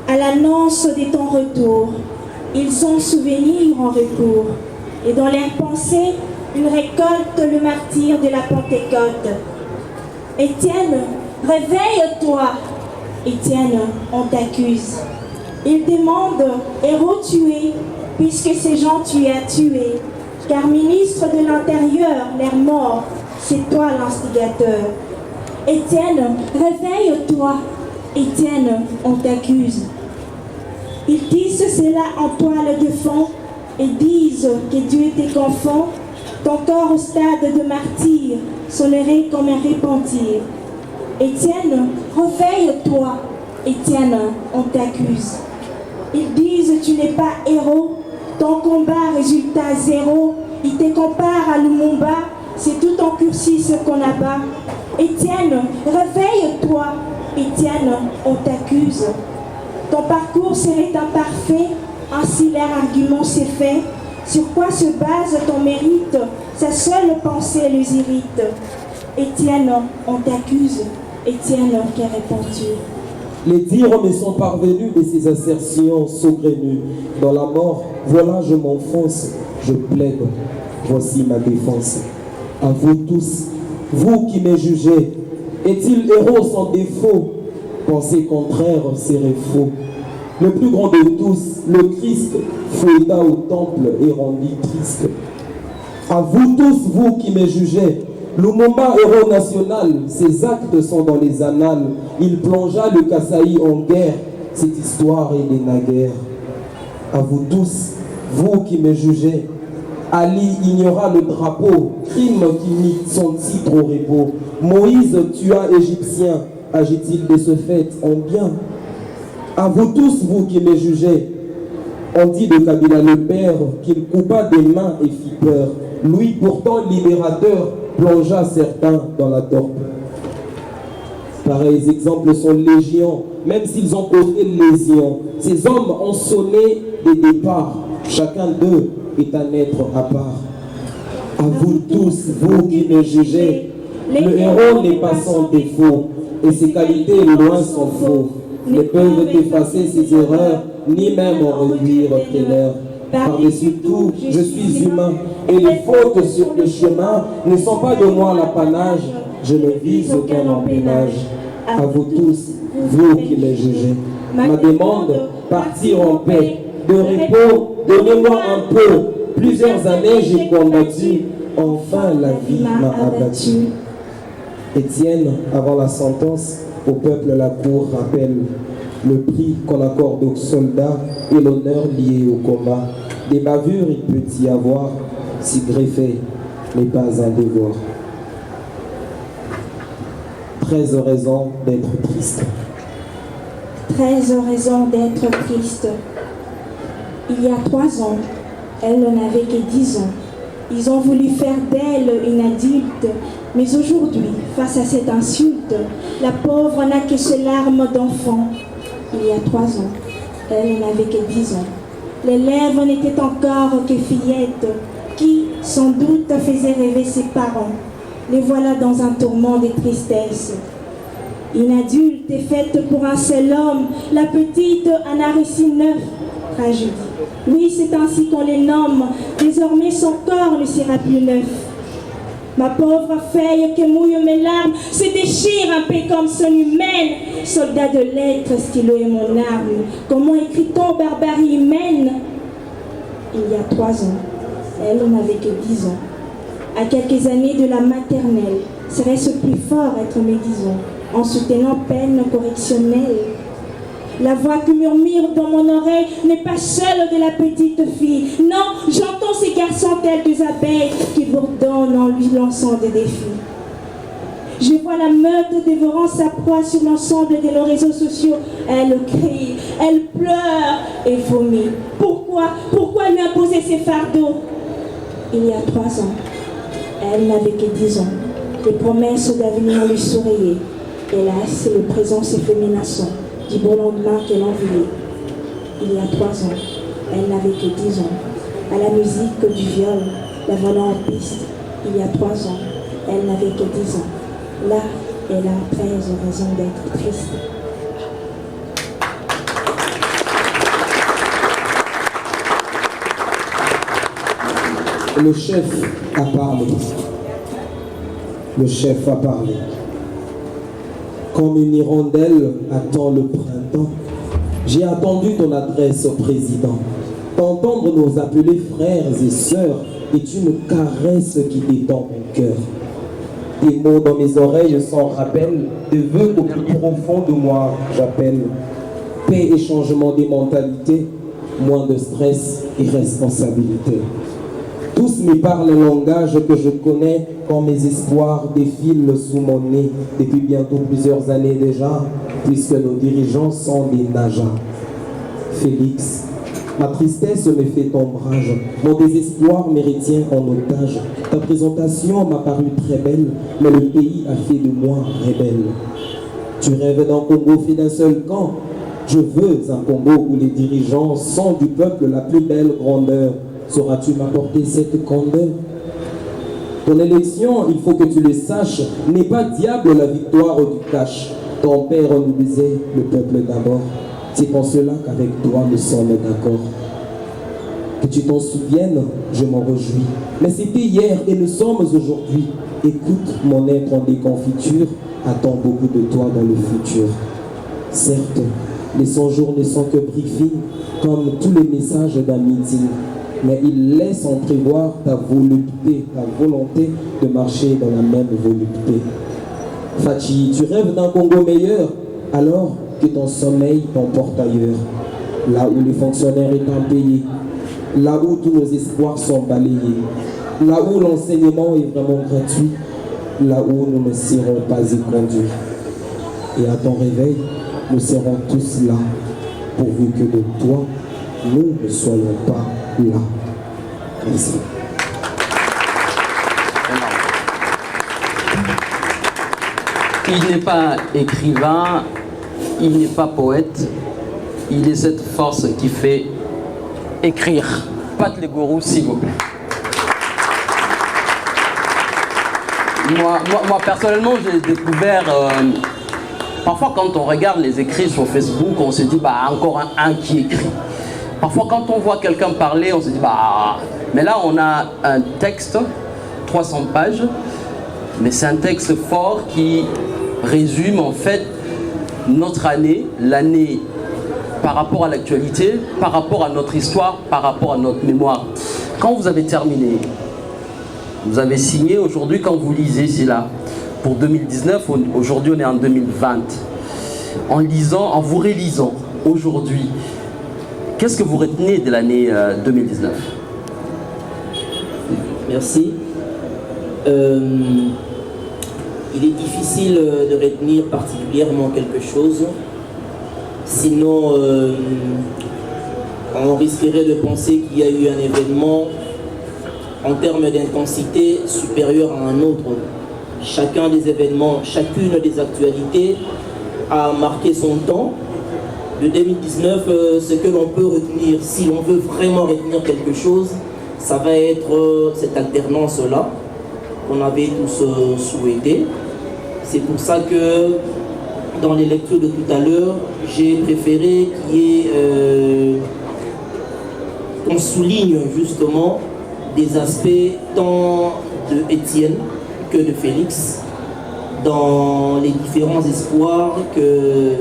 À l'annonce de ton retour, ils ont souvenir en recours, et dans leurs pensées, ils récoltent le martyre de la Pentecôte. Étienne, réveille-toi. Étienne, on t'accuse. Ils demandent, héros tué, puisque ces gens tu as tués, car ministre de l'Intérieur, l'air mort, c'est toi l'instigateur. Étienne, réveille-toi. Étienne, on t'accuse. Ils disent cela en toile de fond et disent que Dieu était confond. Ton corps au stade de martyr sonnerait comme un repentir. Étienne, réveille-toi. Étienne, on t'accuse. Ils disent tu n'es pas héros. Ton combat résultat zéro. Ils te comparent à Lumumba. C'est tout en cursus qu'on abat. Étienne, réveille-toi. Étienne, on t'accuse. Ton parcours serait imparfait, ainsi leur argument s'est fait. Sur quoi se base ton mérite? Sa seule pensée les irrite. Étienne, on t'accuse. Étienne, que réponds-tu? Les dires me sont parvenus de ces assertions saugrenues. Dans la mort, voilà je m'enfonce, je plaide. Voici ma défense. À vous tous, vous qui me jugez, est-il héros sans défaut? Penser contraire serait faux. Le plus grand de tous, le Christ, fouilla au temple et rendit triste. À vous tous, vous qui me jugez, Lumumba, héros national, ses actes sont dans les annales. Il plongea le Kasaï en guerre, cette histoire est des naguères. À vous tous, vous qui me jugez, Ali ignora le drapeau, crime qui mit son titre au repos. Moïse tua Égyptien, agit-il de ce fait en bien? À vous tous, vous qui me jugez, on dit de Kabila le père qu'il coupa des mains et fit peur. Lui, pourtant libérateur, plongea certains dans la torpeur. Pareils exemples sont légion, même s'ils ont causé lésion. Ces hommes ont sonné des départs. Chacun d'eux est un être à part. À vous tous, vous qui me jugez, le héros n'est pas sans défaut, et ses qualités loin sont faux. Ne peuvent effacer ses erreurs, ni même en réduire tes leurs. Par-dessus tout, je suis humain, et les fautes sur le chemin ne sont pas de moi l'apanage. Je ne vise aucun empênage. À vous tous, vous qui me jugez, ma demande, partir en paix, de repos, donnez-moi un peu. Plusieurs années j'ai combattu, enfin la vie m'a abattu. Étienne, avant la sentence, au peuple la cour rappelle le prix qu'on accorde aux soldats et l'honneur lié au combat. Des bavures il peut y avoir, si greffé n'est pas un devoir. 13 raisons d'être triste. 13 raisons d'être triste. Il y a 3 ans, elle n'avait que 10 ans. Ils ont voulu faire d'elle une adulte, mais aujourd'hui, face à cette insulte, la pauvre n'a que ses larmes d'enfant. Il y a 3 ans, elle n'avait que 10 ans. Les lèvres n'étaient encore que fillettes, qui, sans doute, faisaient rêver ses parents. Les voilà dans un tourment de tristesse. Une adulte est faite pour un seul homme, la petite en a récit 9 tragédies. Oui, c'est ainsi qu'on les nomme, désormais son corps ne sera plus neuf. Ma pauvre feuille que mouille mes larmes se déchire un peu comme son humaine. Soldat de lettres, stylo et mon arme, comment écrit-on barbarie humaine? Il y a 3 ans, elle n'avait que 10 ans. À quelques années de la maternelle, serait-ce plus fort être médisant, en soutenant peine correctionnelle? La voix qui murmure dans mon oreille n'est pas celle de la petite fille. Non, j'entends ces garçons tels des abeilles qui bourdonnent en lui lançant des défis. Je vois la meute dévorant sa proie sur l'ensemble de nos réseaux sociaux. Elle crie, elle pleure et vomit. Pourquoi lui imposer ces fardeaux? Il y a 3 ans, elle n'avait que 10 ans. Les promesses d'avenir lui souriaient. Hélas, le présent s'est fait menaçant du bon lendemain qu'elle enviait. Il y a 3 ans, elle n'avait que 10 ans. À la musique du viol, la volant en piste. Il y a 3 ans, elle n'avait que 10 ans. Là, elle a 13 raisons d'être triste. Le chef a parlé. Le chef a parlé. Comme une hirondelle attend le printemps, j'ai attendu ton adresse au président. T'entendre nous appeler frères et sœurs est une caresse qui détend mon cœur. Tes mots dans mes oreilles sont rappel de vœux au plus profond de moi j'appelle. Paix et changement des mentalités, moins de stress et responsabilité. Tous me parlent un langage que je connais quand mes espoirs défilent sous mon nez depuis bientôt plusieurs années déjà, puisque nos dirigeants sont des najas. Félix, ma tristesse me fait ombrage, mon désespoir me retient en otage. Ta présentation m'a paru très belle, mais le pays a fait de moi rebelle. Tu rêves d'un Congo fait d'un seul camp. Je veux un Congo où les dirigeants sont du peuple la plus belle grandeur. Sauras-tu m'apporter cette candeur? Ton élection, il faut que tu le saches, n'est pas diable la victoire du cash. Ton père nous disait le peuple d'abord. C'est pour cela qu'avec toi nous sommes d'accord. Que tu t'en souviennes, je m'en réjouis. Mais c'était hier et nous sommes aujourd'hui. Écoute, mon être en déconfiture attend beaucoup de toi dans le futur. Certes, Et son jour ne sont que briefing, comme tous les messages d'un meeting. Mais il laisse entrevoir ta volonté de marcher dans la même volonté. Fachi, tu rêves d'un Congo meilleur, alors que ton sommeil t'emporte ailleurs. Là où les fonctionnaires sont impayés, là où tous nos espoirs sont balayés, là où l'enseignement est vraiment gratuit, là où nous ne serons pas éconduits. Et à ton réveil, nous serons tous là, pourvu que de toi, nous ne soyons pas là. Merci. Il n'est pas écrivain, il n'est pas poète, il est cette force qui fait écrire. Pat le gourou, s'il vous plaît. Moi personnellement, j'ai découvert... parfois, quand on regarde les écrits sur Facebook, on se dit, bah, encore un qui écrit. Parfois, quand on voit quelqu'un parler, on se dit, bah... Mais là, on a un texte, 300 pages, mais c'est un texte fort qui résume, en fait, notre année, l'année par rapport à l'actualité, par rapport à notre histoire, par rapport à notre mémoire. Quand vous avez terminé, vous avez signé aujourd'hui, quand vous lisez, c'est là, pour 2019, aujourd'hui on est en 2020. En lisant, en vous rélisant aujourd'hui, qu'est-ce que vous retenez de l'année 2019? Merci. Il est difficile de retenir particulièrement quelque chose, sinon on risquerait de penser qu'il y a eu un événement en termes d'intensité supérieur à un autre. Chacun des événements, chacune des actualités a marqué son temps. De 2019, ce que l'on peut retenir, si l'on veut vraiment retenir quelque chose, ça va être cette alternance-là qu'on avait tous souhaité. C'est pour ça que dans les lectures de tout à l'heure, j'ai préféré qu'on souligne justement des aspects tant de Étienne que de Félix, dans les différents espoirs que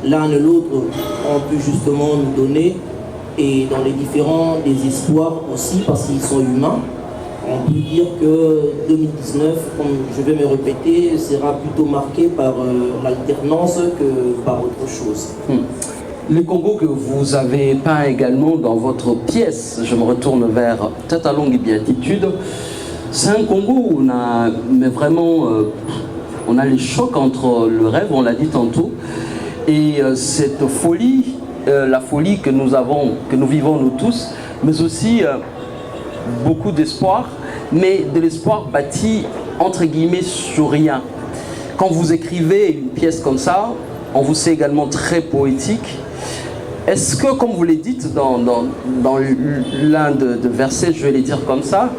l'un et l'autre ont pu justement nous donner, et dans les différents désespoirs aussi, parce qu'ils sont humains. On peut dire que 2019, comme je vais me répéter, sera plutôt marqué par l'alternance que par autre chose. Le Congo que vous avez peint également dans votre pièce, je me retourne vers Tête à longue béatitude, c'est un Congo où on a, mais vraiment, on a les chocs entre le rêve, on l'a dit tantôt, et cette folie, la folie que nous avons, que nous vivons nous tous, mais aussi beaucoup d'espoir, mais de l'espoir bâti entre guillemets sur rien. Quand vous écrivez une pièce comme ça, on vous sait également très poétique. Est-ce que, comme vous l'avez dit dans l'un de versets, je vais les dire comme ça,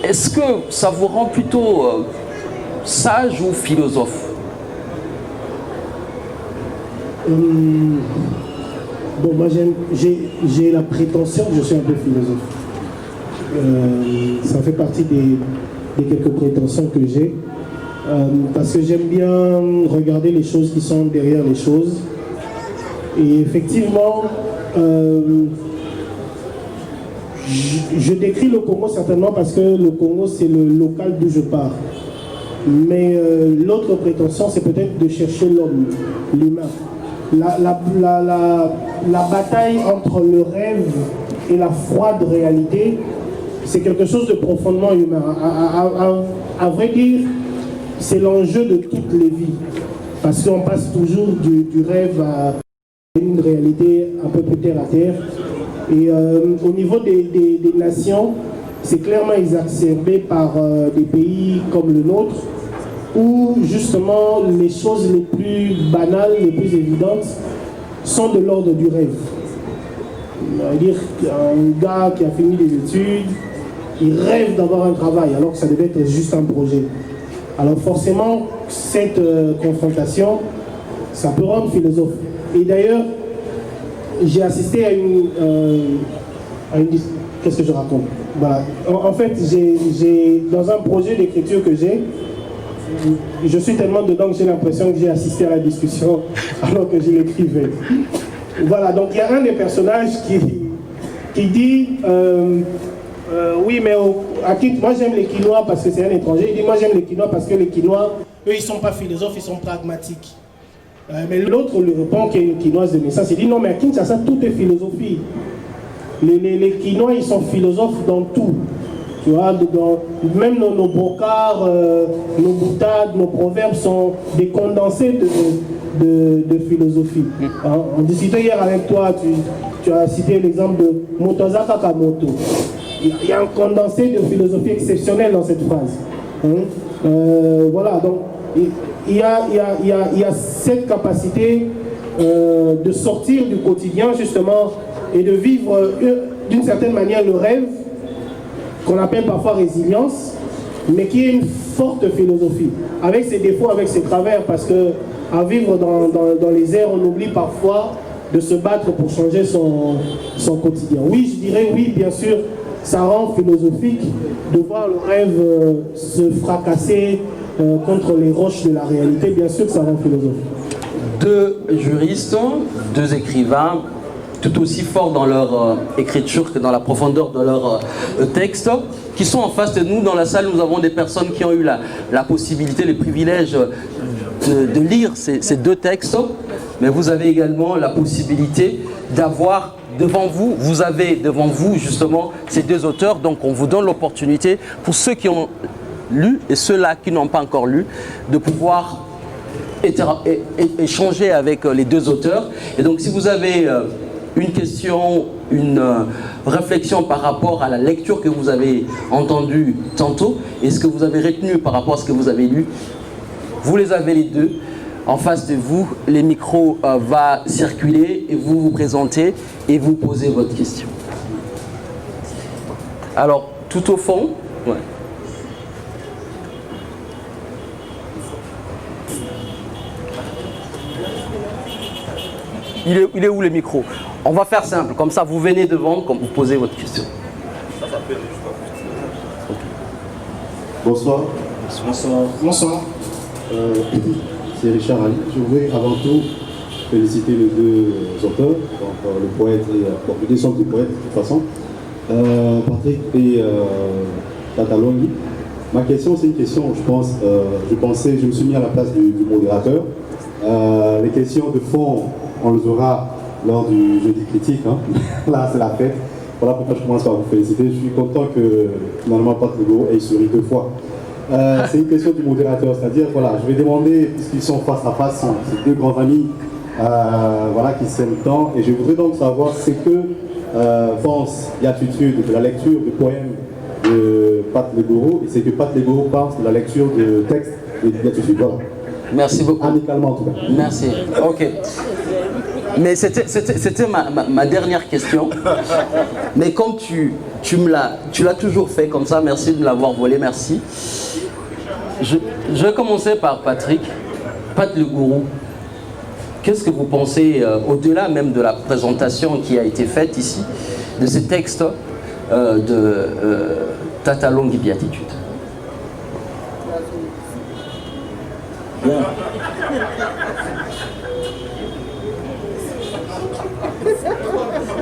est-ce que ça vous rend plutôt sage ou philosophe? Bon, moi j'ai la prétention que je suis un peu philosophe. Ça fait partie des quelques prétentions que j'ai. Parce que j'aime bien regarder les choses qui sont derrière les choses. Et effectivement, je décris le Congo certainement parce que le Congo c'est le local d'où je pars. Mais l'autre prétention c'est peut-être de chercher l'homme, l'humain. La bataille entre le rêve et la froide réalité, c'est quelque chose de profondément humain. À vrai dire, c'est l'enjeu de toutes les vies. Parce qu'on passe toujours du rêve à une réalité un peu plus terre à terre. Et au niveau des nations, c'est clairement exacerbé par des pays comme le nôtre, où justement les choses les plus banales, les plus évidentes, sont de l'ordre du rêve. On va dire qu'un gars qui a fini des études, il rêve d'avoir un travail, alors que ça devait être juste un projet. Alors forcément, cette confrontation, ça peut rendre philosophe. Et d'ailleurs, j'ai assisté à une qu'est-ce que je raconte? Voilà. En fait, dans un projet d'écriture que j'ai, je suis tellement dedans que j'ai l'impression que j'ai assisté à la discussion alors que je l'écrivais. Voilà, donc il y a un des personnages qui dit oui, mais à Kint, moi j'aime les Quinois parce que c'est un étranger. Il dit moi j'aime les Quinois parce que les Quinois, eux, ils ne sont pas philosophes, ils sont pragmatiques. Mais l'autre lui répond qu'il est une Quinoise de naissance. Il dit non, mais à Kinshasa, tout est philosophie. Les Quinois, ils sont philosophes dans tout. Tu vois, même nos brocards, nos boutades, nos proverbes sont des condensés de philosophie. On discutait hier avec toi, tu as cité l'exemple de Motozaka Kamoto. Il y a un condensé de philosophie exceptionnel dans cette phrase. Voilà, donc il y a cette capacité de sortir du quotidien justement et de vivre d'une certaine manière le rêve qu'on appelle parfois résilience, mais qui est une forte philosophie, avec ses défauts, avec ses travers, parce que à vivre dans les airs, on oublie parfois de se battre pour changer son quotidien. Oui, je dirais oui, bien sûr, ça rend philosophique de voir le rêve se fracasser contre les roches de la réalité, bien sûr que ça rend philosophique. Deux juristes, deux écrivains, tout aussi forts dans leur écriture que dans la profondeur de leur texte, qui sont en face de nous dans la salle. Nous avons des personnes qui ont eu la possibilité, le privilège de lire ces deux textes, mais vous avez également la possibilité d'avoir devant vous, vous avez devant vous justement ces deux auteurs, donc on vous donne l'opportunité pour ceux qui ont lu et ceux-là qui n'ont pas encore lu, de pouvoir échanger avec les deux auteurs. Et donc si vous avez une question, une réflexion par rapport à la lecture que vous avez entendue tantôt et ce que vous avez retenu par rapport à ce que vous avez lu, vous les avez les deux en face de vous, les micros vont circuler et vous vous présentez et vous posez votre question. Alors, tout au fond, ouais. Il est où le micro? On va faire simple, comme ça vous venez devant, comme vous posez votre question. Bonsoir. Bonsoir. Bonsoir. C'est Richard Ali. Je voudrais avant tout féliciter les deux auteurs, donc, le poète et les deux sont des poètes de toute façon, Patrick et Tatalongi. Ma question, c'est une question, je me suis mis à la place du modérateur. Les questions de fond, on les aura lors du jeudi critique. Hein. Là, c'est la fête. Voilà pourquoi je commence par vous féliciter. Je suis content que finalement Patrick Legault ait souri 2 fois. C'est une question du modérateur, c'est-à-dire, voilà, je vais demander, puisqu'ils sont face à face, ces deux grands amis, voilà, qui s'aiment tant, et je voudrais donc savoir ce que pense Béatitude de la lecture du poème de Pat Legault, et c'est que Pat Legault pense de la lecture de texte de Béatitude. Voilà. Merci beaucoup. Amicalement en tout cas. Merci. Ok. Mais c'était ma dernière question. Mais comme tu l'as toujours fait comme ça, merci de me l'avoir volé, merci. Je vais commencer par Patrick. Pat Legault, qu'est-ce que vous pensez, au-delà même de la présentation qui a été faite ici, de ces textes de Tatalongi Béatitude? Bien.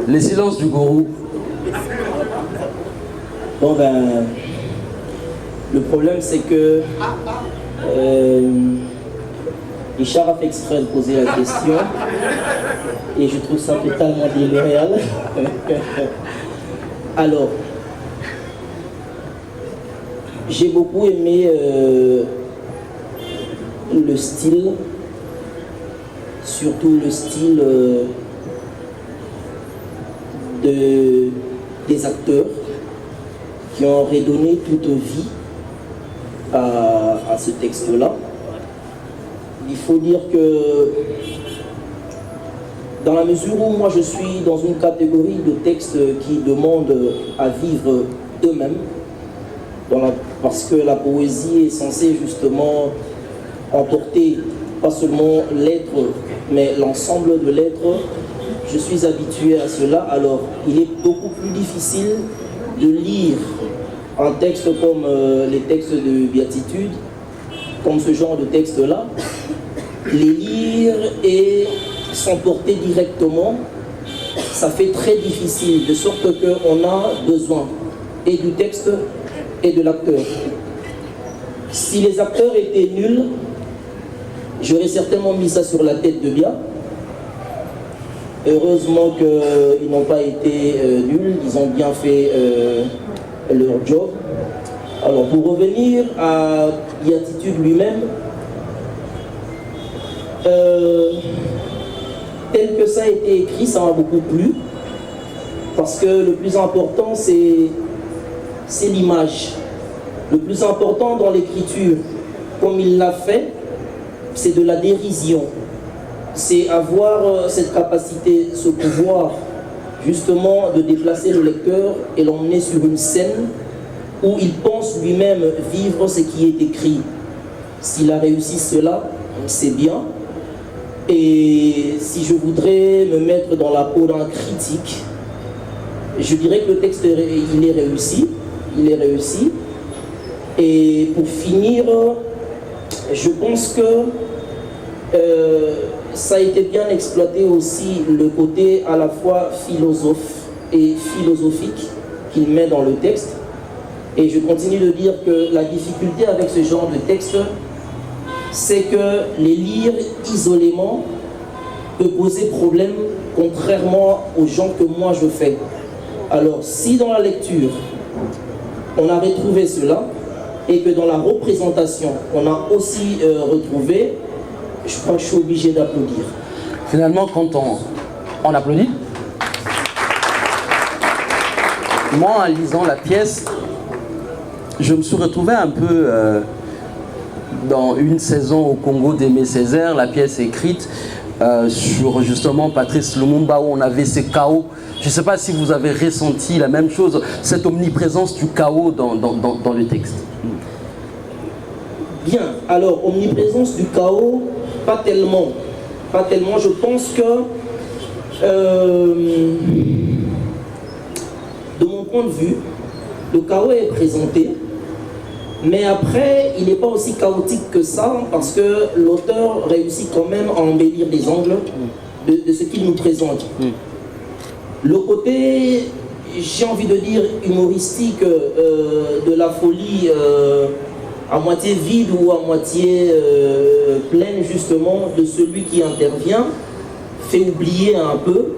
Les silences du gourou. Bon ben, le problème c'est que Richard a fait exprès de poser la question et je trouve ça totalement déloyal. Alors, j'ai beaucoup aimé le style, surtout le style des acteurs qui ont redonné toute vie à ce texte-là. Il faut dire que dans la mesure où moi je suis dans une catégorie de textes qui demandent à vivre d'eux-mêmes, parce que la poésie est censée justement emporter pas seulement l'être, mais l'ensemble de l'être. Je suis habitué à cela, alors il est beaucoup plus difficile de lire un texte comme les textes de Béatitude comme ce genre de texte-là, les lire et s'emporter directement, ça fait très difficile, de sorte qu'on a besoin et du texte et de l'acteur. Si les acteurs étaient nuls, j'aurais certainement mis ça sur la tête de Bia. Heureusement qu'ils n'ont pas été nuls, ils ont bien fait leur job. Alors pour revenir à Béatitude lui-même, tel que ça a été écrit, ça m'a beaucoup plu, parce que le plus important c'est l'image. Le plus important dans l'écriture, comme il l'a fait, c'est de la dérision. C'est avoir cette capacité, ce pouvoir, justement, de déplacer le lecteur et l'emmener sur une scène où il pense lui-même vivre ce qui est écrit. S'il a réussi cela, c'est bien. Et si je voudrais me mettre dans la peau d'un critique, je dirais que le texte, il est réussi. Il est réussi. Et pour finir, je pense que ça a été bien exploité aussi, le côté à la fois philosophe et philosophique qu'il met dans le texte. Et je continue de dire que la difficulté avec ce genre de texte, c'est que les lire isolément peut poser problème, contrairement aux gens que moi je fais. Alors si dans la lecture, on a retrouvé cela, et que dans la représentation, on a aussi retrouvé, je crois que je suis obligé d'applaudir. Finalement, quand on applaudit, moi, en lisant la pièce, je me suis retrouvé un peu dans une saison au Congo d'Aimé Césaire, la pièce écrite sur justement Patrice Lumumba, où on avait ces chaos. Je ne sais pas si vous avez ressenti la même chose, cette omniprésence du chaos dans le texte. Bien, alors omniprésence du chaos, pas tellement. Pas tellement, je pense que de mon point de vue, le chaos est présenté, mais après, il n'est pas aussi chaotique que ça, parce que l'auteur réussit quand même à embellir les angles de ce qu'il nous présente. Le côté, j'ai envie de dire, humoristique de la folie à moitié vide ou à moitié pleine, justement, de celui qui intervient, fait oublier un peu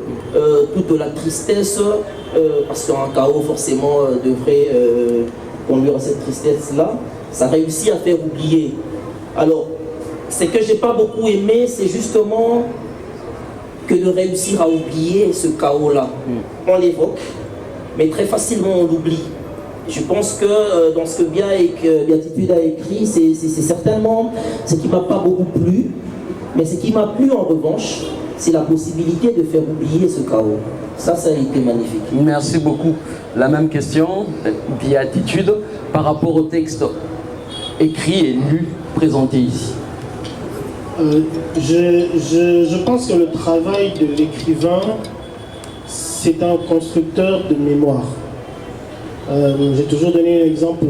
toute la tristesse, parce qu'un chaos, forcément, devrait conduire à cette tristesse-là. Ça réussit à faire oublier. Alors, ce que j'ai pas beaucoup aimé, c'est justement que de réussir à oublier ce chaos-là. On l'évoque, mais très facilement on l'oublie. Je pense que dans ce que Béatitude a écrit, c'est certainement ce qui m'a pas beaucoup plu, mais ce qui m'a plu en revanche, c'est la possibilité de faire oublier ce chaos. Ça a été magnifique. Merci beaucoup. La même question, Béatitude, par rapport au texte écrit et lu, présenté ici. Je pense que le travail de l'écrivain, c'est un constructeur de mémoire. J'ai toujours donné l'exemple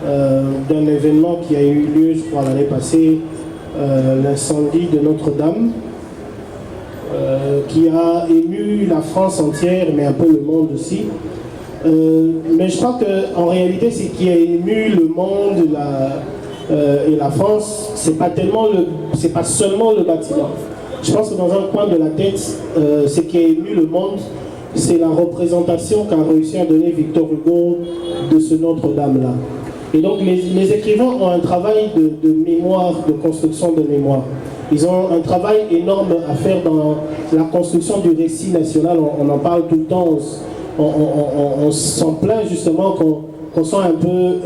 d'un événement qui a eu lieu, je crois, l'année passée, l'incendie de Notre-Dame, qui a ému la France entière, mais un peu le monde aussi. Mais je crois qu'en réalité, ce qui a ému le monde et la France, c'est pas seulement le bâtiment. Je pense que dans un coin de la tête, ce qui a ému le monde, c'est la représentation qu'a réussi à donner Victor Hugo de ce Notre-Dame-là. Et donc les écrivains ont un travail de mémoire, de construction de mémoire. Ils ont un travail énorme à faire dans la construction du récit national. On en parle tout le temps, on s'en plaint justement qu'on soit un peu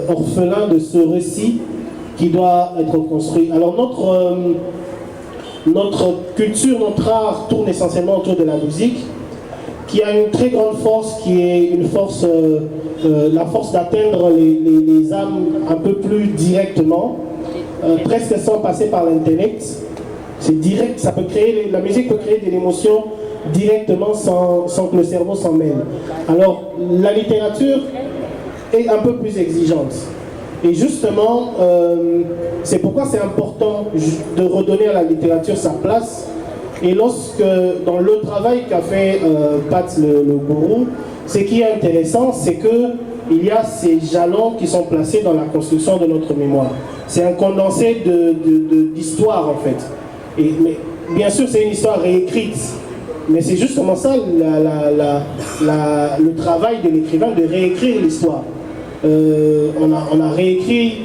orphelin de ce récit qui doit être construit. Alors notre culture, notre art tourne essentiellement autour de la musique, qui a une très grande force, qui est une force, la force d'atteindre les âmes un peu plus directement, presque sans passer par l'intellect. C'est direct, ça peut créer, la musique peut créer de l'émotion directement sans que le cerveau s'en mêle. Alors la littérature est un peu plus exigeante. Et justement, c'est pourquoi c'est important de redonner à la littérature sa place. Et lorsque, dans le travail qu'a fait Pat le gourou, ce qui est intéressant, c'est qu'il y a ces jalons qui sont placés dans la construction de notre mémoire. C'est un condensé d'histoire en fait. Mais bien sûr, c'est une histoire réécrite. Mais c'est justement ça le travail de l'écrivain, de réécrire l'histoire. On a réécrit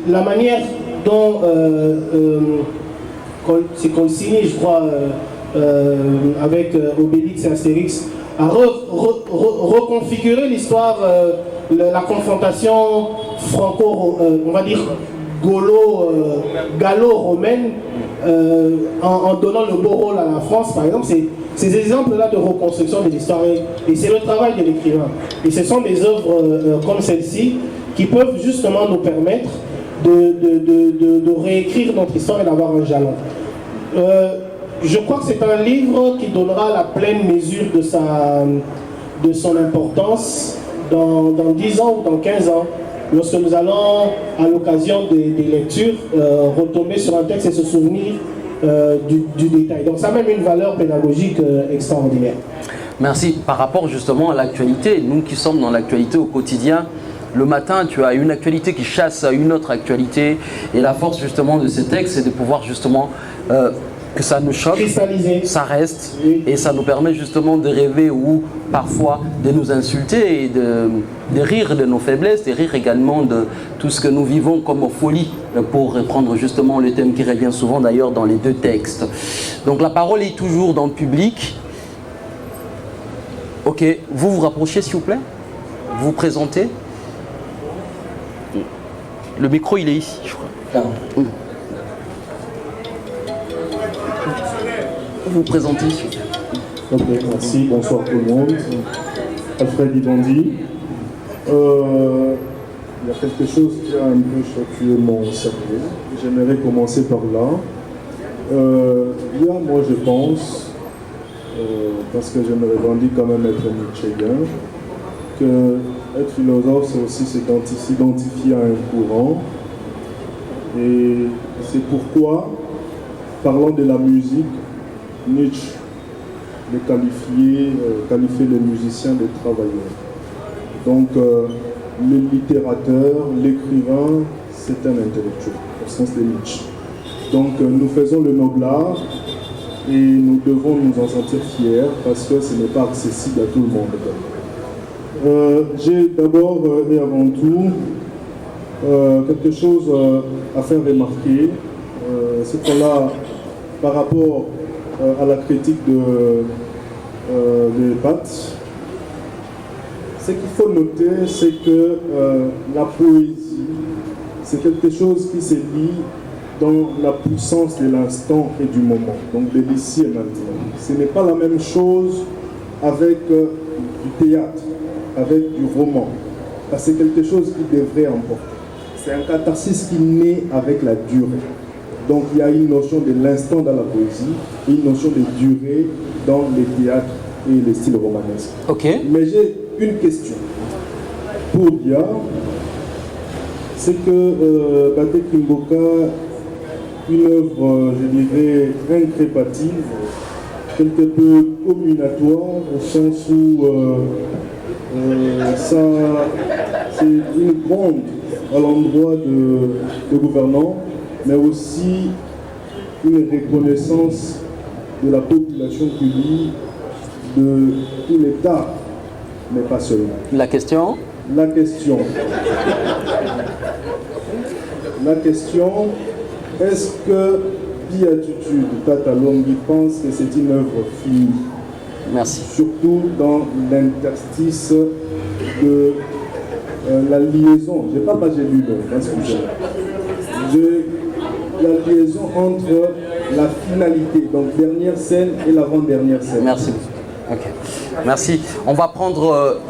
la manière dont c'est Colcini, je crois, avec Obélix et Astérix, a reconfiguré l'histoire, la confrontation franco, on va dire, gallo-romaine, en donnant le beau rôle à la France, par exemple. Ces exemples-là de reconstruction de l'histoire, et c'est le travail de l'écrivain. Et ce sont des œuvres comme celle-ci qui peuvent justement nous permettre de réécrire notre histoire et d'avoir un jalon. Je crois que c'est un livre qui donnera la pleine mesure de son importance dans 10 ans ou dans 15 ans, lorsque nous allons, à l'occasion des lectures, retomber sur un texte et se souvenir du détail. Donc ça a même une valeur pédagogique extraordinaire. Merci. Par rapport justement à l'actualité, nous qui sommes dans l'actualité au quotidien, le matin, tu as une actualité qui chasse à une autre actualité, et la force justement de ces textes, c'est de pouvoir justement que ça nous choque, ça reste, et ça nous permet justement de rêver ou parfois de nous insulter et de rire de nos faiblesses, de rire également de tout ce que nous vivons comme folie, pour reprendre justement le thème qui revient souvent d'ailleurs dans les deux textes. Donc la parole est toujours dans le public. Ok, vous vous rapprochez s'il vous plaît, vous vous présentez. Le micro il est ici, je crois. Vous vous présentez. Ok, merci, bonsoir tout le monde. Alfred Ibandi. Il y a quelque chose qui a un peu choqué mon cerveau. J'aimerais commencer par là. Il y a, moi je pense, parce que je me revendique quand même être Nietzschéen, que être philosophe c'est aussi s'identifier à un courant. Et c'est pourquoi, parlant de la musique, Nietzsche le qualifiait les musiciens de travailleurs. Donc le littérateur, l'écrivain, c'est un intellectuel, au sens de Nietzsche. Donc nous faisons le noble art et nous devons nous en sentir fiers parce que ce n'est pas accessible à tout le monde. J'ai d'abord et avant tout quelque chose à faire remarquer. C'est qu'on a, par rapport à la critique de Pat, ce qu'il faut noter, c'est que la poésie, c'est quelque chose qui se lit dans la puissance de l'instant et du moment, donc de l'ici et maintenant. Ce n'est pas la même chose avec du théâtre, avec du roman. C'est quelque chose qui devrait emporter. C'est un catharsis qui naît avec la durée. Donc il y a une notion de l'instant dans la poésie et une notion de durée dans les théâtres et les styles romanesques. Okay. Mais j'ai une question pour Dia. C'est que Baté Kimboka, une œuvre, je dirais, incrépative, quelque peu communatoire, au sens où ça, c'est une gronde à l'endroit de gouvernants, mais aussi une reconnaissance de la population qui vit de tout l'État, mais pas seulement. La question ? La question, est-ce que Beatitude Tatalongi pense que c'est une œuvre finie? Merci. Surtout dans l'interstice de la liaison. Je n'ai pas lu l'œuvre, excusez-moi. La liaison entre la finalité, donc dernière scène et l'avant-dernière scène. Merci. Ok. Merci. On va prendre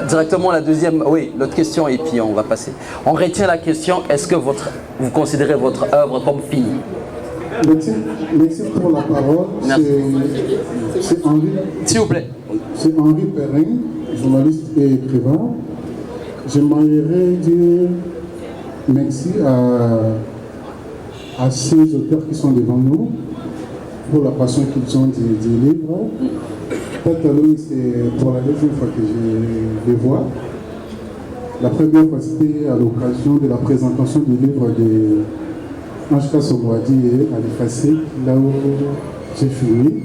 directement la deuxième, oui, l'autre question et puis on va passer. On retient la question, est-ce que vous considérez votre œuvre comme finie? Merci pour la parole. C'est Henri. S'il vous plaît. C'est Henri Perrin, journaliste et écrivain. J'aimerais dire merci à ces auteurs qui sont devant nous pour la passion qu'ils ont du livre. Tataloui, c'est pour la deuxième fois que je les vois. La première fois, c'était à l'occasion de la présentation du livre de Anjka Somwadi et Ali Fassé, là où j'ai fini.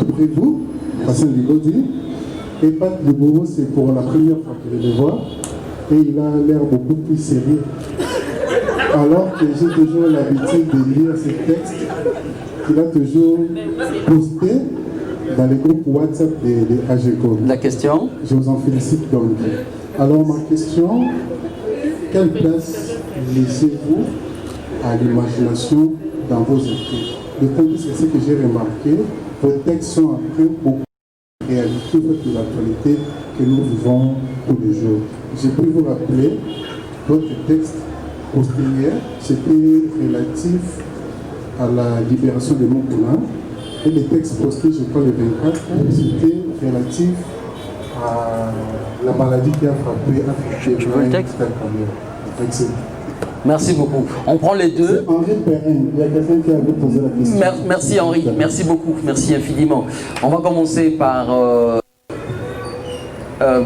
Après vous, Hassan Ligodi, et Pat Lebourou, c'est pour la première fois que je le vois. Et il a l'air beaucoup plus sérieux. Alors que j'ai toujours l'habitude de lire ces textes qu'il a toujours postés dans les groupes WhatsApp des AGECO. La question? Je vous en félicite donc. Alors ma question, quelle place laissez-vous à l'imagination dans vos écrits? D'autant plus que ce que j'ai remarqué, vos textes sont en train beaucoup de réalité de l'actualité que nous vivons tous les jours. J'ai pu vous rappeler, votre texte postérieur, c'était relatif à la libération de Mokuna, et les textes postés, je crois, le 24, c'était relatif à la maladie qui a frappé Afrique. Tu veux le texte? Merci beaucoup. On prend les deux. Henri Perrin, il y a quelqu'un qui avait posé la question. Merci Henri, merci beaucoup, merci infiniment. On va commencer par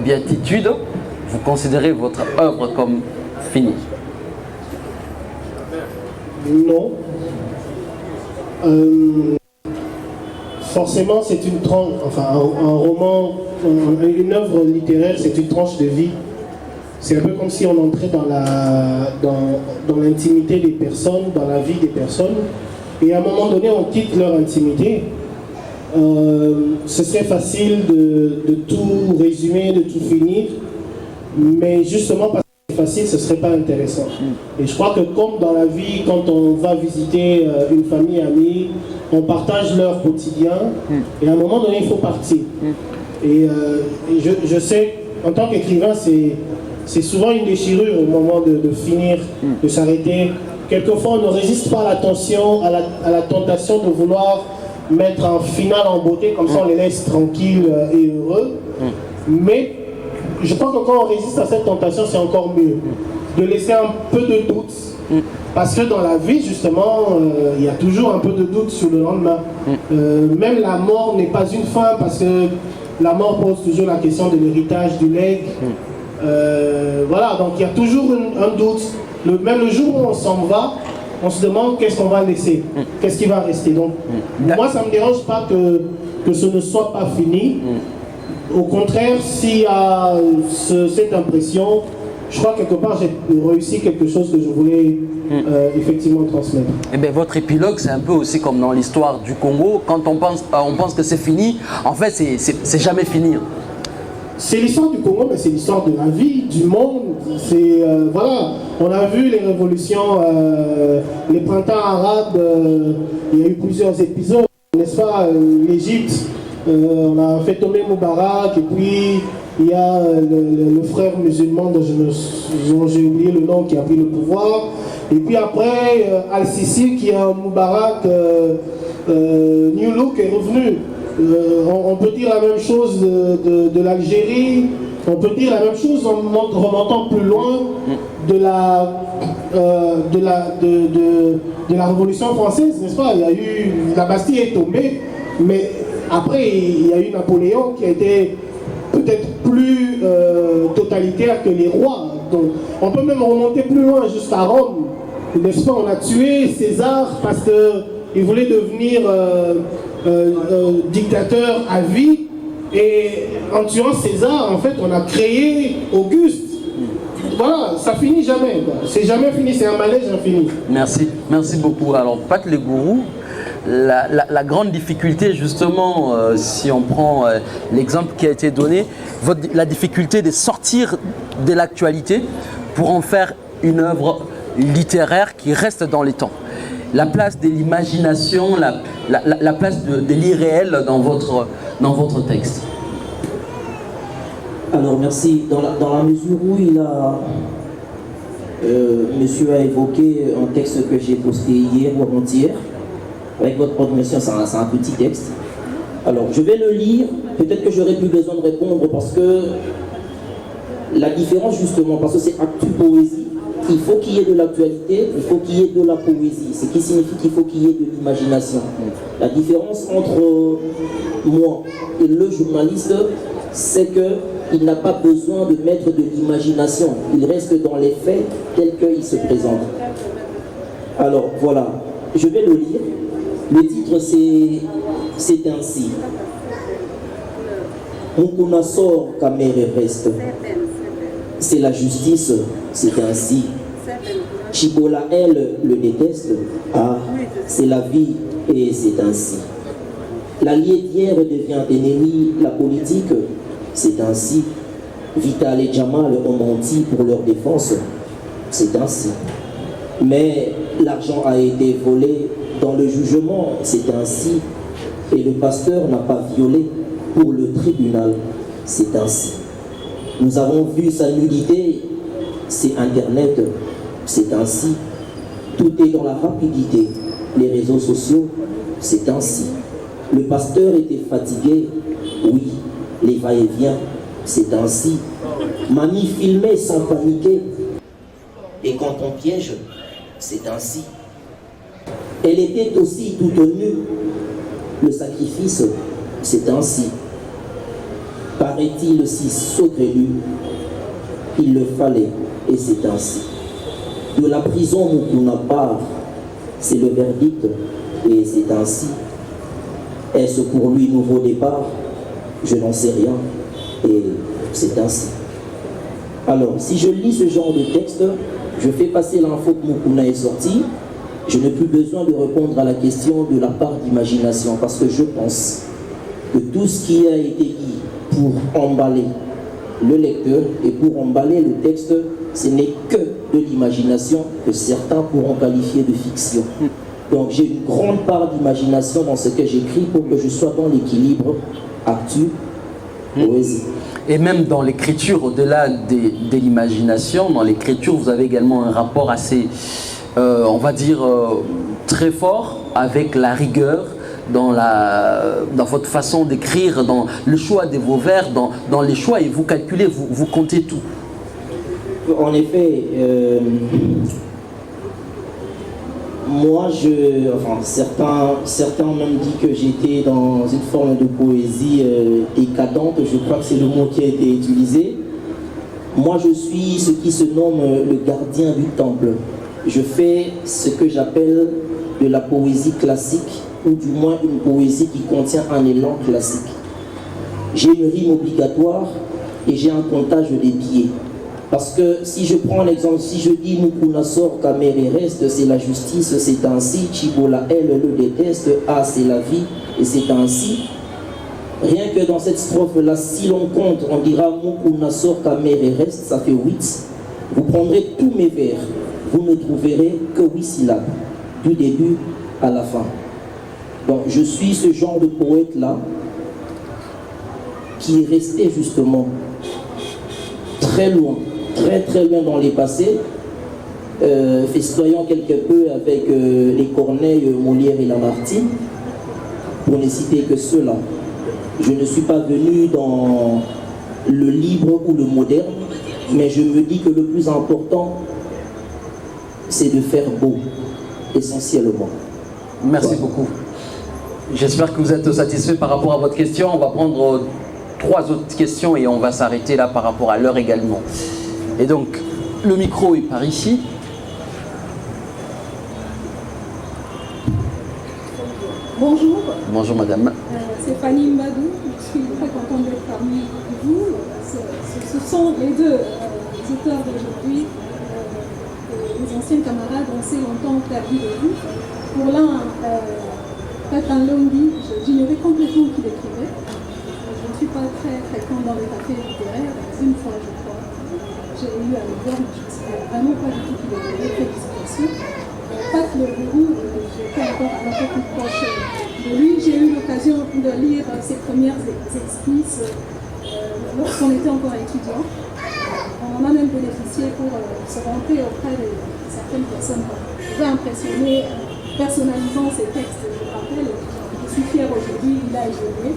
Béatitude. Vous considérez votre œuvre comme finie? Non. Forcément, c'est une tranche, enfin un roman, une œuvre littéraire, c'est une tranche de vie. C'est un peu comme si on entrait dans l'intimité des personnes, dans la vie des personnes, et à un moment donné, on quitte leur intimité. Ce serait facile de tout résumer, de tout finir, mais justement parce que c'est facile, ce ne serait pas intéressant. Et je crois que comme dans la vie, quand on va visiter une famille amie, on partage leur quotidien, et à un moment donné, il faut partir. Et je sais, en tant qu'écrivain, c'est souvent une déchirure au moment de finir, de s'arrêter. Quelquefois, on ne résiste pas à la tension, à la tentation de vouloir mettre un final en beauté, comme ça on les laisse tranquilles et heureux. Mais je pense que quand on résiste à cette tentation, c'est encore mieux de laisser un peu de doute. Parce que dans la vie, justement, il y a toujours un peu de doute sur le lendemain. Même la mort n'est pas une fin, parce que la mort pose toujours la question de l'héritage, du legs. Voilà, donc il y a toujours un doute. Même le jour où on s'en va, on se demande qu'est-ce qu'on va laisser, qu'est-ce qui va rester. Donc, moi, ça ne me dérange pas que ce ne soit pas fini. Au contraire, s'il y a cette impression, je crois quelque part j'ai réussi quelque chose que je voulais effectivement transmettre. Eh bien, votre épilogue, c'est un peu aussi comme dans l'histoire du Congo. Quand on pense que c'est fini, en fait, c'est jamais fini. C'est l'histoire du Congo, mais c'est l'histoire de la vie, du monde. C'est voilà, on a vu les révolutions, les printemps arabes. Il y a eu plusieurs épisodes, n'est-ce pas? L'Égypte, on a fait tomber Moubarak, et puis il y a le frère musulman dont j'ai oublié le nom qui a pris le pouvoir. Et puis après, Al-Sisi qui est un Moubarak, New Look est revenu. On peut dire la même chose de l'Algérie, on peut dire la même chose en remontant plus loin de la Révolution française, n'est-ce pas? Il y a eu, la Bastille est tombée, mais après il y a eu Napoléon qui a été peut-être plus totalitaire que les rois. Donc on peut même remonter plus loin jusqu'à Rome, n'est-ce pas? On a tué César parce qu'il voulait devenir dictateur à vie, et en tuant César, en fait, on a créé Auguste. Voilà, ça finit jamais. C'est jamais fini, c'est un malaise infini. Merci, merci beaucoup. Alors, Pat Legourou, la grande difficulté, justement, si on prend l'exemple qui a été donné, la difficulté de sortir de l'actualité pour en faire une œuvre littéraire qui reste dans les temps. La place de l'imagination, la place de l'irréel dans votre texte. Alors merci. Dans la mesure où monsieur a évoqué un texte que j'ai posté hier ou avant-hier, avec votre permission, c'est un petit texte. Alors je vais le lire, peut-être que j'aurai plus besoin de répondre parce que la différence justement, parce que c'est actu poésie, il faut qu'il y ait de l'actualité, il faut qu'il y ait de la poésie, ce qui signifie qu'il faut qu'il y ait de l'imagination. La différence entre moi et le journaliste, c'est qu'il n'a pas besoin de mettre de l'imagination, il reste dans les faits tels qu'ils se présentent. Alors voilà, je vais le lire. Le titre c'est ainsi. Mukuna sort Kamere reste. C'est la justice, c'est ainsi. Chibola, elle, le déteste. Ah, c'est la vie et c'est ainsi. L'allié d'hier devient ennemi, la politique, c'est ainsi. Vital et Jamal ont menti pour leur défense, c'est ainsi. Mais l'argent a été volé dans le jugement, c'est ainsi. Et le pasteur n'a pas violé pour le tribunal, c'est ainsi. Nous avons vu sa nudité, c'est Internet, c'est ainsi. Tout est dans la rapidité, les réseaux sociaux, c'est ainsi. Le pasteur était fatigué, oui, les va-et-vient, c'est ainsi. Mamie filmait sans paniquer, et quand on piège, c'est ainsi. Elle était aussi toute nue, le sacrifice, c'est ainsi. Paraît-il si saugrenu, il le fallait, et c'est ainsi. De la prison Mukuna part, c'est le verdict, et c'est ainsi. Est-ce pour lui nouveau départ? Je n'en sais rien, et c'est ainsi. Alors, si je lis ce genre de texte, je fais passer l'info que Mukuna est sorti, je n'ai plus besoin de répondre à la question de la part d'imagination, parce que je pense que tout ce qui a été dit pour emballer le lecteur et pour emballer le texte, ce n'est que de l'imagination que certains pourront qualifier de fiction. Donc j'ai une grande part d'imagination dans ce que j'écris pour que je sois dans l'équilibre actu, poésie. Et même dans l'écriture, au-delà de l'imagination, dans l'écriture, vous avez également un rapport assez, on va dire, très fort avec la rigueur, dans votre façon d'écrire, dans le choix de vos vers, dans les choix, et vous calculez, vous comptez tout. En effet, moi, certains ont même dit que j'étais dans une forme de poésie décadente, je crois que c'est le mot qui a été utilisé. Moi, je suis ce qui se nomme le gardien du temple. Je fais ce que j'appelle de la poésie classique, ou du moins une poésie qui contient un élan classique. J'ai une rime obligatoire et j'ai un comptage des billets. Parce que si je prends l'exemple, si je dis Mukuna sort, Kamere reste, c'est la justice, c'est ainsi. Chibola, elle, le déteste, ah, c'est la vie, et c'est ainsi. Rien que dans cette strophe-là, si l'on compte, on dira Mukuna sort, Kamere reste, ça fait 8. Vous prendrez tous mes vers, vous ne trouverez que 8 syllabes, du début à la fin. Donc je suis ce genre de poète-là qui est resté justement très loin, très loin dans les passés, festoyant quelque peu avec les Corneille, Molière et Lamartine, pour ne citer que ceux-là. Je ne suis pas venu dans le libre ou le moderne, mais je me dis que le plus important, c'est de faire beau, essentiellement. Merci beaucoup. J'espère que vous êtes satisfait par rapport à votre question. On va prendre 3 autres questions et on va s'arrêter là par rapport à l'heure également. Et donc, le micro est par ici. Bonjour. Bonjour madame. C'est Fanny Mbadou. Je suis très contente d'être parmi vous. Ce sont les deux auteurs d'aujourd'hui, les anciens camarades, on s'est longtemps perdu de vue. Pour l'un, Tatan Lombi, j'ignorais complètement qu'il écrivait. Je ne suis pas très fréquente dans les cafés littéraires. Une fois, je crois, j'ai eu à le voir, mais je ne savais vraiment pas du tout qu'il écrivait. Félicitations. Pat Le Bourou, j'étais encore un peu plus proche de lui. J'ai eu l'occasion de lire ses premières esquisses lorsqu'on était encore étudiant. On en a même bénéficié pour se vanter auprès de certaines personnes qui pouvaient impressionner, personnalisant ces textes. Je rappelle, je suis fière aujourd'hui, il a évolué.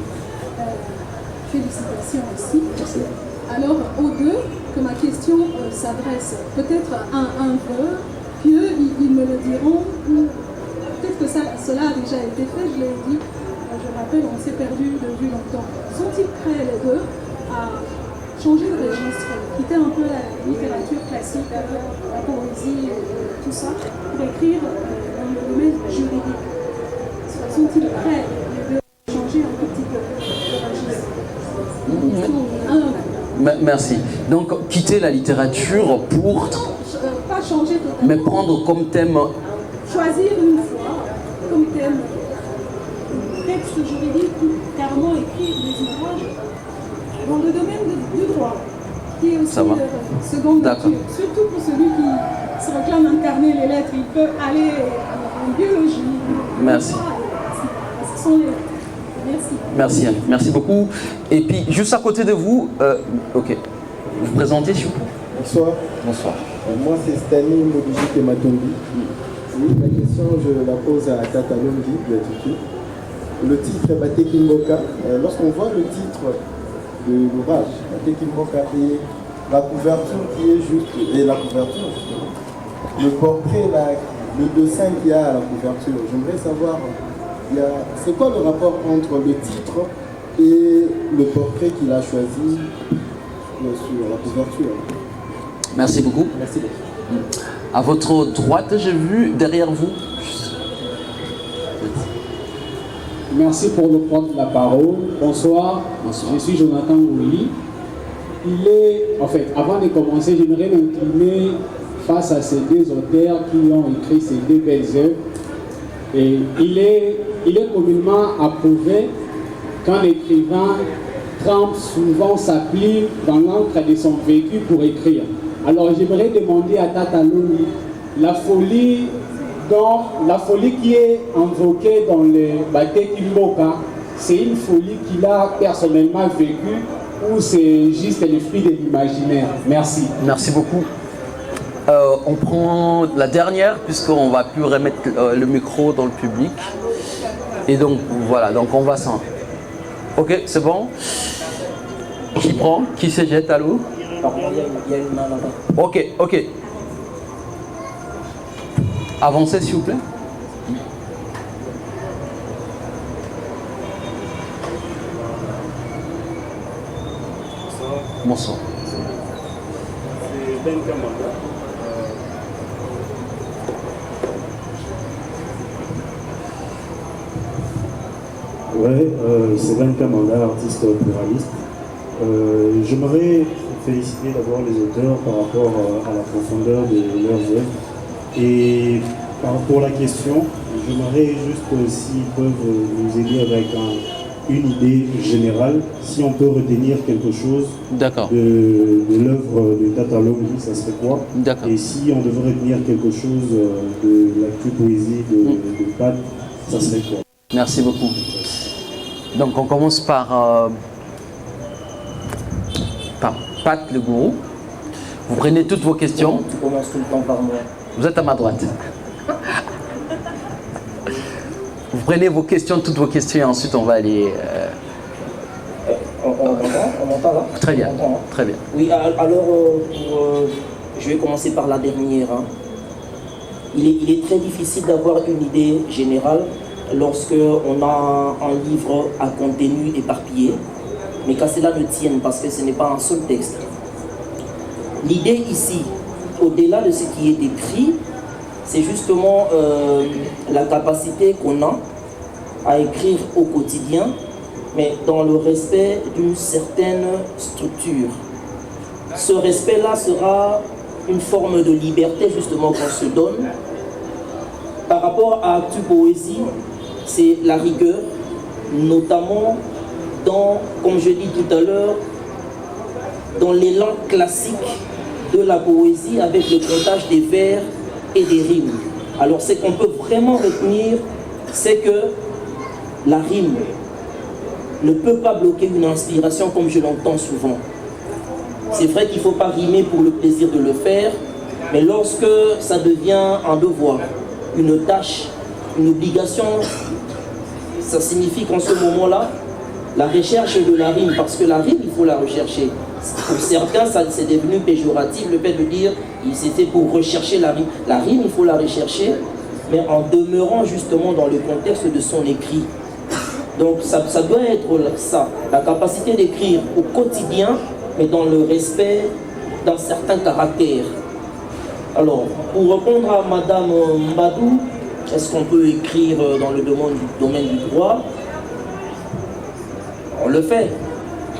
Félicitations aussi. Alors, aux deux, que ma question s'adresse peut-être à un peu, qu'eux, ils me le diront, ou peut-être que cela a déjà été fait, je l'ai dit, je rappelle, on s'est perdu de vue longtemps. Sont-ils prêts les deux à changer de registre, quitter un peu la littérature classique, la poésie, tout ça, pour écrire dans le domaine juridique? Sont-ils prêts les deux à changer un petit peu de registre? Merci. Donc, quitter la littérature pour... pas changer totalement. Mais prendre comme thème... Choisir une fois comme thème texte juridique ou carrément écrire des ouvrages dans le domaine du droit, qui est aussi seconde nature. Surtout pour celui qui se réclame incarner les lettres, il peut aller en biologie. Merci. Ce sont les lettres. Merci. Merci, merci beaucoup. Et puis, juste à côté de vous, ok, vous présentez, s'il vous plaît. Bonsoir. Bonsoir. Moi, c'est Stani Modujik et Matombi. Oui, la question, je la pose à Tata Longi, de le titre est Bate Kimboka. Lorsqu'on voit le titre de l'ouvrage, Bate Kimboka, et la couverture qui est juste, et la couverture, le portrait, le dessin qu'il y a à la couverture, j'aimerais savoir, c'est quoi le rapport entre le titre et le portrait qu'il a choisi sur la couverture? Merci beaucoup. Merci beaucoup. À votre droite, j'ai vu derrière vous. Merci pour le prendre la parole. Bonsoir. Bonsoir. Je suis Jonathan Gouli. Avant de commencer, j'aimerais m'incliner face à ces deux auteurs qui ont écrit ces deux belles œuvres. Et il est communément approuvé qu'un écrivain trempe souvent sa plume dans l'encre de son vécu pour écrire. Alors j'aimerais demander à Tata Longi, la folie qui est invoquée dans le Bate Kimboka, c'est une folie qu'il a personnellement vécue ou c'est juste le fruit de l'imaginaire? Merci. Merci beaucoup. On prend la dernière puisqu'on ne va plus remettre le micro dans le public. Et donc voilà, donc on va s'en... Ok, c'est bon. Qui prend? Qui se jette à l'eau? Il y a une main là-bas. Ok, ok. Avancez s'il vous plaît. Bonsoir. C'est Ben Kamanda. C'est Ben Kamanda, artiste pluraliste. J'aimerais féliciter d'abord les auteurs par rapport à la profondeur de leurs œuvres. Et pour la question, j'aimerais juste s'ils peuvent nous aider avec une idée générale, si on peut retenir quelque chose de l'œuvre de Tata Longi, ça serait quoi? Et si on devrait retenir quelque chose de l'actu poésie de Pat, ça serait quoi? Merci beaucoup. Donc on commence par Pat le gourou. Vous prenez toutes vos questions. Tu commences tout le temps par moi. Vous êtes à ma droite. Vous prenez vos questions, toutes vos questions, et ensuite on va aller... On entend là? Très bien, très bien. Oui, alors je vais commencer par la dernière. Hein. Il est très difficile d'avoir une idée générale lorsque on a un livre à contenu éparpillé, mais qu'à cela ne tienne parce que ce n'est pas un seul texte. L'idée ici, au-delà de ce qui est écrit, c'est justement la capacité qu'on a à écrire au quotidien, mais dans le respect d'une certaine structure. Ce respect-là sera une forme de liberté justement qu'on se donne. Par rapport à Actu Poésie, c'est la rigueur, notamment dans, comme je dis tout à l'heure, dans l'élan classique de la poésie avec le comptage des vers et des rimes. Alors ce qu'on peut vraiment retenir, c'est que la rime ne peut pas bloquer une inspiration comme je l'entends souvent. C'est vrai qu'il ne faut pas rimer pour le plaisir de le faire, mais lorsque ça devient un devoir, une tâche, une obligation, ça signifie qu'en ce moment-là, la recherche de la rime, parce que la rime, il faut la rechercher. Pour certains, ça c'est devenu péjoratif, le fait de dire c'était pour rechercher la rime. La rime, il faut la rechercher, mais en demeurant justement dans le contexte de son écrit. Donc ça doit être ça, la capacité d'écrire au quotidien, mais dans le respect d'un certain caractère. Alors, pour répondre à Madame Mbadou, est-ce qu'on peut écrire dans le domaine du droit? On le fait.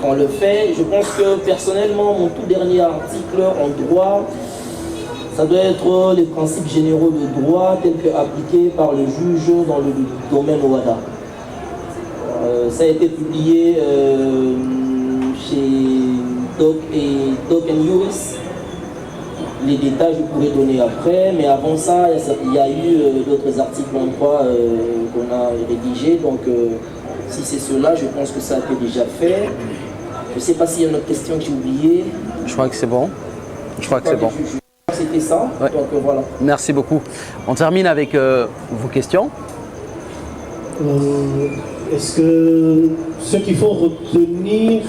On le fait. Je pense que personnellement, mon tout dernier article en droit, ça doit être les principes généraux de droit tels qu'appliqués par le juge dans le domaine OADA. Ça a été publié chez Doc and Juris. Les détails je pourrais donner après, mais avant ça, il y a eu d'autres articles en droit qu'on a rédigés. Donc, si c'est cela, je pense que ça a été déjà fait. Je ne sais pas s'il y a une autre question que j'ai oubliée. Je crois que c'est bon. Je crois que c'est bon. C'était ça. Ouais. Donc, voilà. Merci beaucoup. On termine avec vos questions. Est-ce que ce qu'il faut retenir,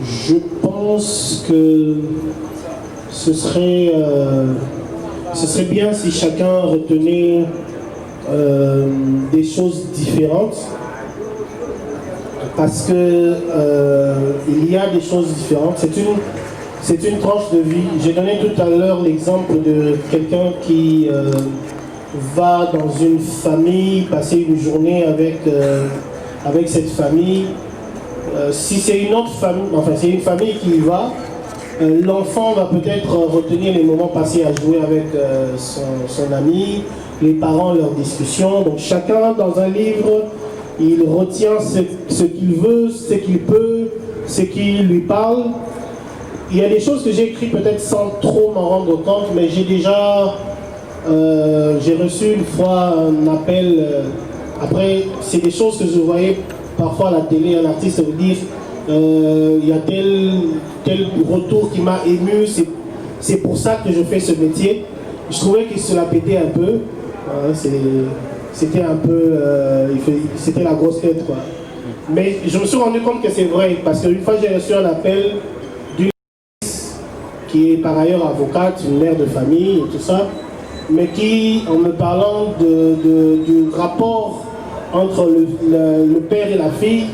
je pense que ce serait bien si chacun retenait des choses différentes, parce que il y a des choses différentes. C'est une tranche de vie. J'ai donné tout à l'heure l'exemple de quelqu'un qui va dans une famille, passer une journée avec cette famille. Si c'est une autre famille, enfin c'est une famille qui y va, l'enfant va peut-être retenir les moments passés à jouer avec son ami, les parents, leurs discussions. Donc chacun dans un livre, il retient ce qu'il veut, ce qu'il peut, ce qui lui parle. Il y a des choses que j'ai écrites peut-être sans trop m'en rendre compte, mais j'ai reçu une fois un appel. Après, c'est des choses que je voyais parfois à la télé, un artiste vous dire il y a tel retour qui m'a ému, c'est pour ça que je fais ce métier. Je trouvais qu'il se la pétait un peu. C'était un peu. C'était la grosse tête, quoi. Mais je me suis rendu compte que c'est vrai, parce qu'une fois j'ai reçu un appel d'une qui est par ailleurs avocate, une mère de famille et tout ça, mais qui, en me parlant du rapport entre le père et la fille,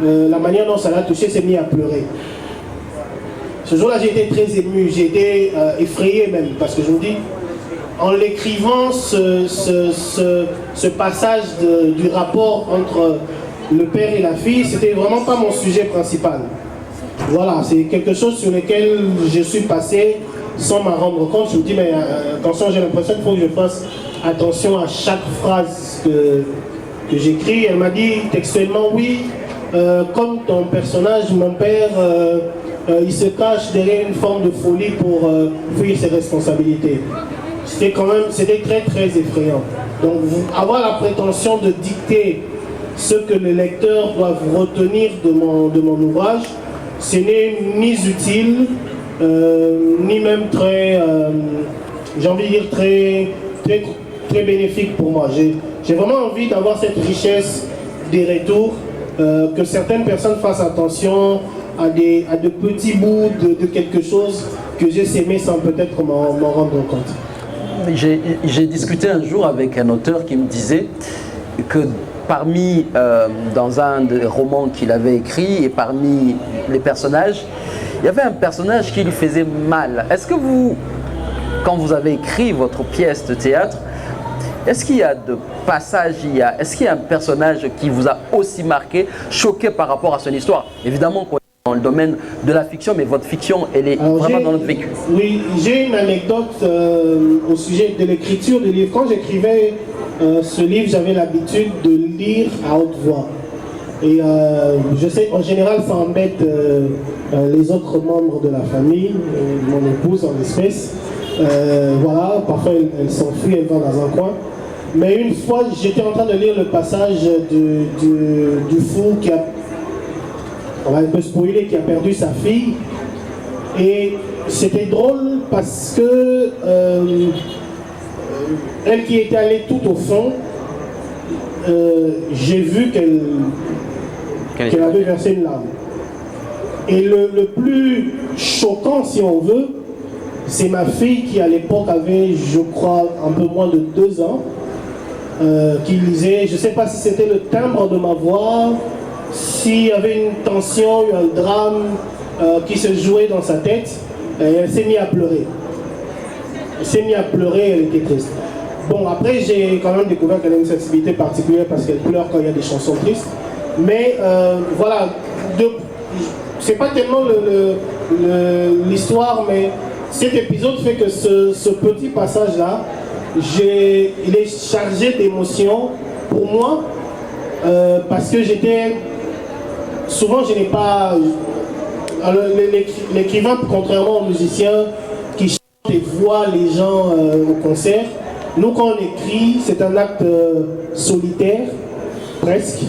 la manière dont ça l'a touché, s'est mis à pleurer. Ce jour-là, j'ai été très ému, j'ai été effrayé même, parce que je me dis, en l'écrivant, ce passage du rapport entre le père et la fille, c'était vraiment pas mon sujet principal. Voilà, c'est quelque chose sur lequel je suis passé sans m'en rendre compte. Je me dis, mais attention, j'ai l'impression qu'il faut que je fasse attention à chaque phrase que j'écris. Elle m'a dit textuellement, oui, comme ton personnage, mon père, il se cache derrière une forme de folie pour fuir ses responsabilités. C'était très très effrayant. Donc avoir la prétention de dicter ce que le lecteur doit retenir de mon ouvrage, ce n'est ni utile, ni même très, j'ai envie de dire très bénéfique pour moi. J'ai vraiment envie d'avoir cette richesse des retours, que certaines personnes fassent attention à de petits bouts de quelque chose que j'ai sémé sans peut-être m'en rendre compte. J'ai discuté un jour avec un auteur qui me disait que parmi, dans un des romans qu'il avait écrit, et parmi les personnages, il y avait un personnage qui lui faisait mal. Est-ce que vous, quand vous avez écrit votre pièce de théâtre, est-ce qu'il y a de passages, est-ce qu'il y a un personnage qui vous a aussi marqué, choqué par rapport à son histoire? Évidemment qu'on est dans le domaine de la fiction, mais votre fiction, elle est vraiment dans notre vécu. Oui, j'ai une anecdote au sujet de l'écriture du livre. Quand j'écrivais ce livre, j'avais l'habitude de lire à haute voix. Et je sais, en général, ça embête les autres membres de la famille, mon épouse en l'espèce. Voilà, parfois elle s'enfuit, elle va dans un coin. Mais une fois, j'étais en train de lire le passage du fou qui a, on va un peu spoiler, qui a perdu sa fille. Et c'était drôle parce que elle qui était allée tout au fond, j'ai vu qu'elle avait versé une larme. Et le plus choquant, si on veut, c'est ma fille qui à l'époque avait, je crois, un peu moins de 2 ans, qui lisait, je ne sais pas si c'était le timbre de ma voix, s'il y avait une tension, un drame qui se jouait dans sa tête, et elle s'est mise à pleurer. Elle s'est mise à pleurer, elle était triste. Bon, après, j'ai quand même découvert qu'elle a une sensibilité particulière parce qu'elle pleure quand il y a des chansons tristes. Mais voilà, c'est pas tellement l'histoire, mais cet épisode fait que ce petit passage-là, il est chargé d'émotions pour moi parce que souvent je n'ai pas... L'écrivain, contrairement aux musiciens qui chantent et voient les gens au concert, nous quand on écrit, c'est un acte solitaire, presque,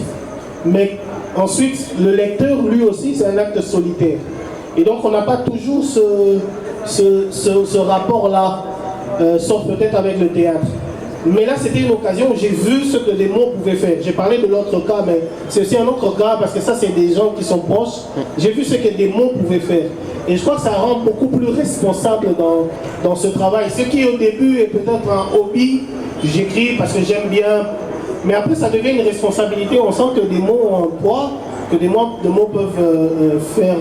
mais ensuite le lecteur lui aussi c'est un acte solitaire. Et donc on n'a pas toujours ce rapport-là, sauf peut-être avec le théâtre. Mais là, c'était une occasion où j'ai vu ce que les mots pouvaient faire. J'ai parlé de l'autre cas, mais c'est aussi un autre cas parce que ça, c'est des gens qui sont proches. J'ai vu ce que des mots pouvaient faire. Et je crois que ça rend beaucoup plus responsable dans ce travail. Ce qui, au début, est peut-être un hobby, j'écris parce que j'aime bien. Mais après, ça devient une responsabilité. On sent que des mots ont un poids, que des mots peuvent faire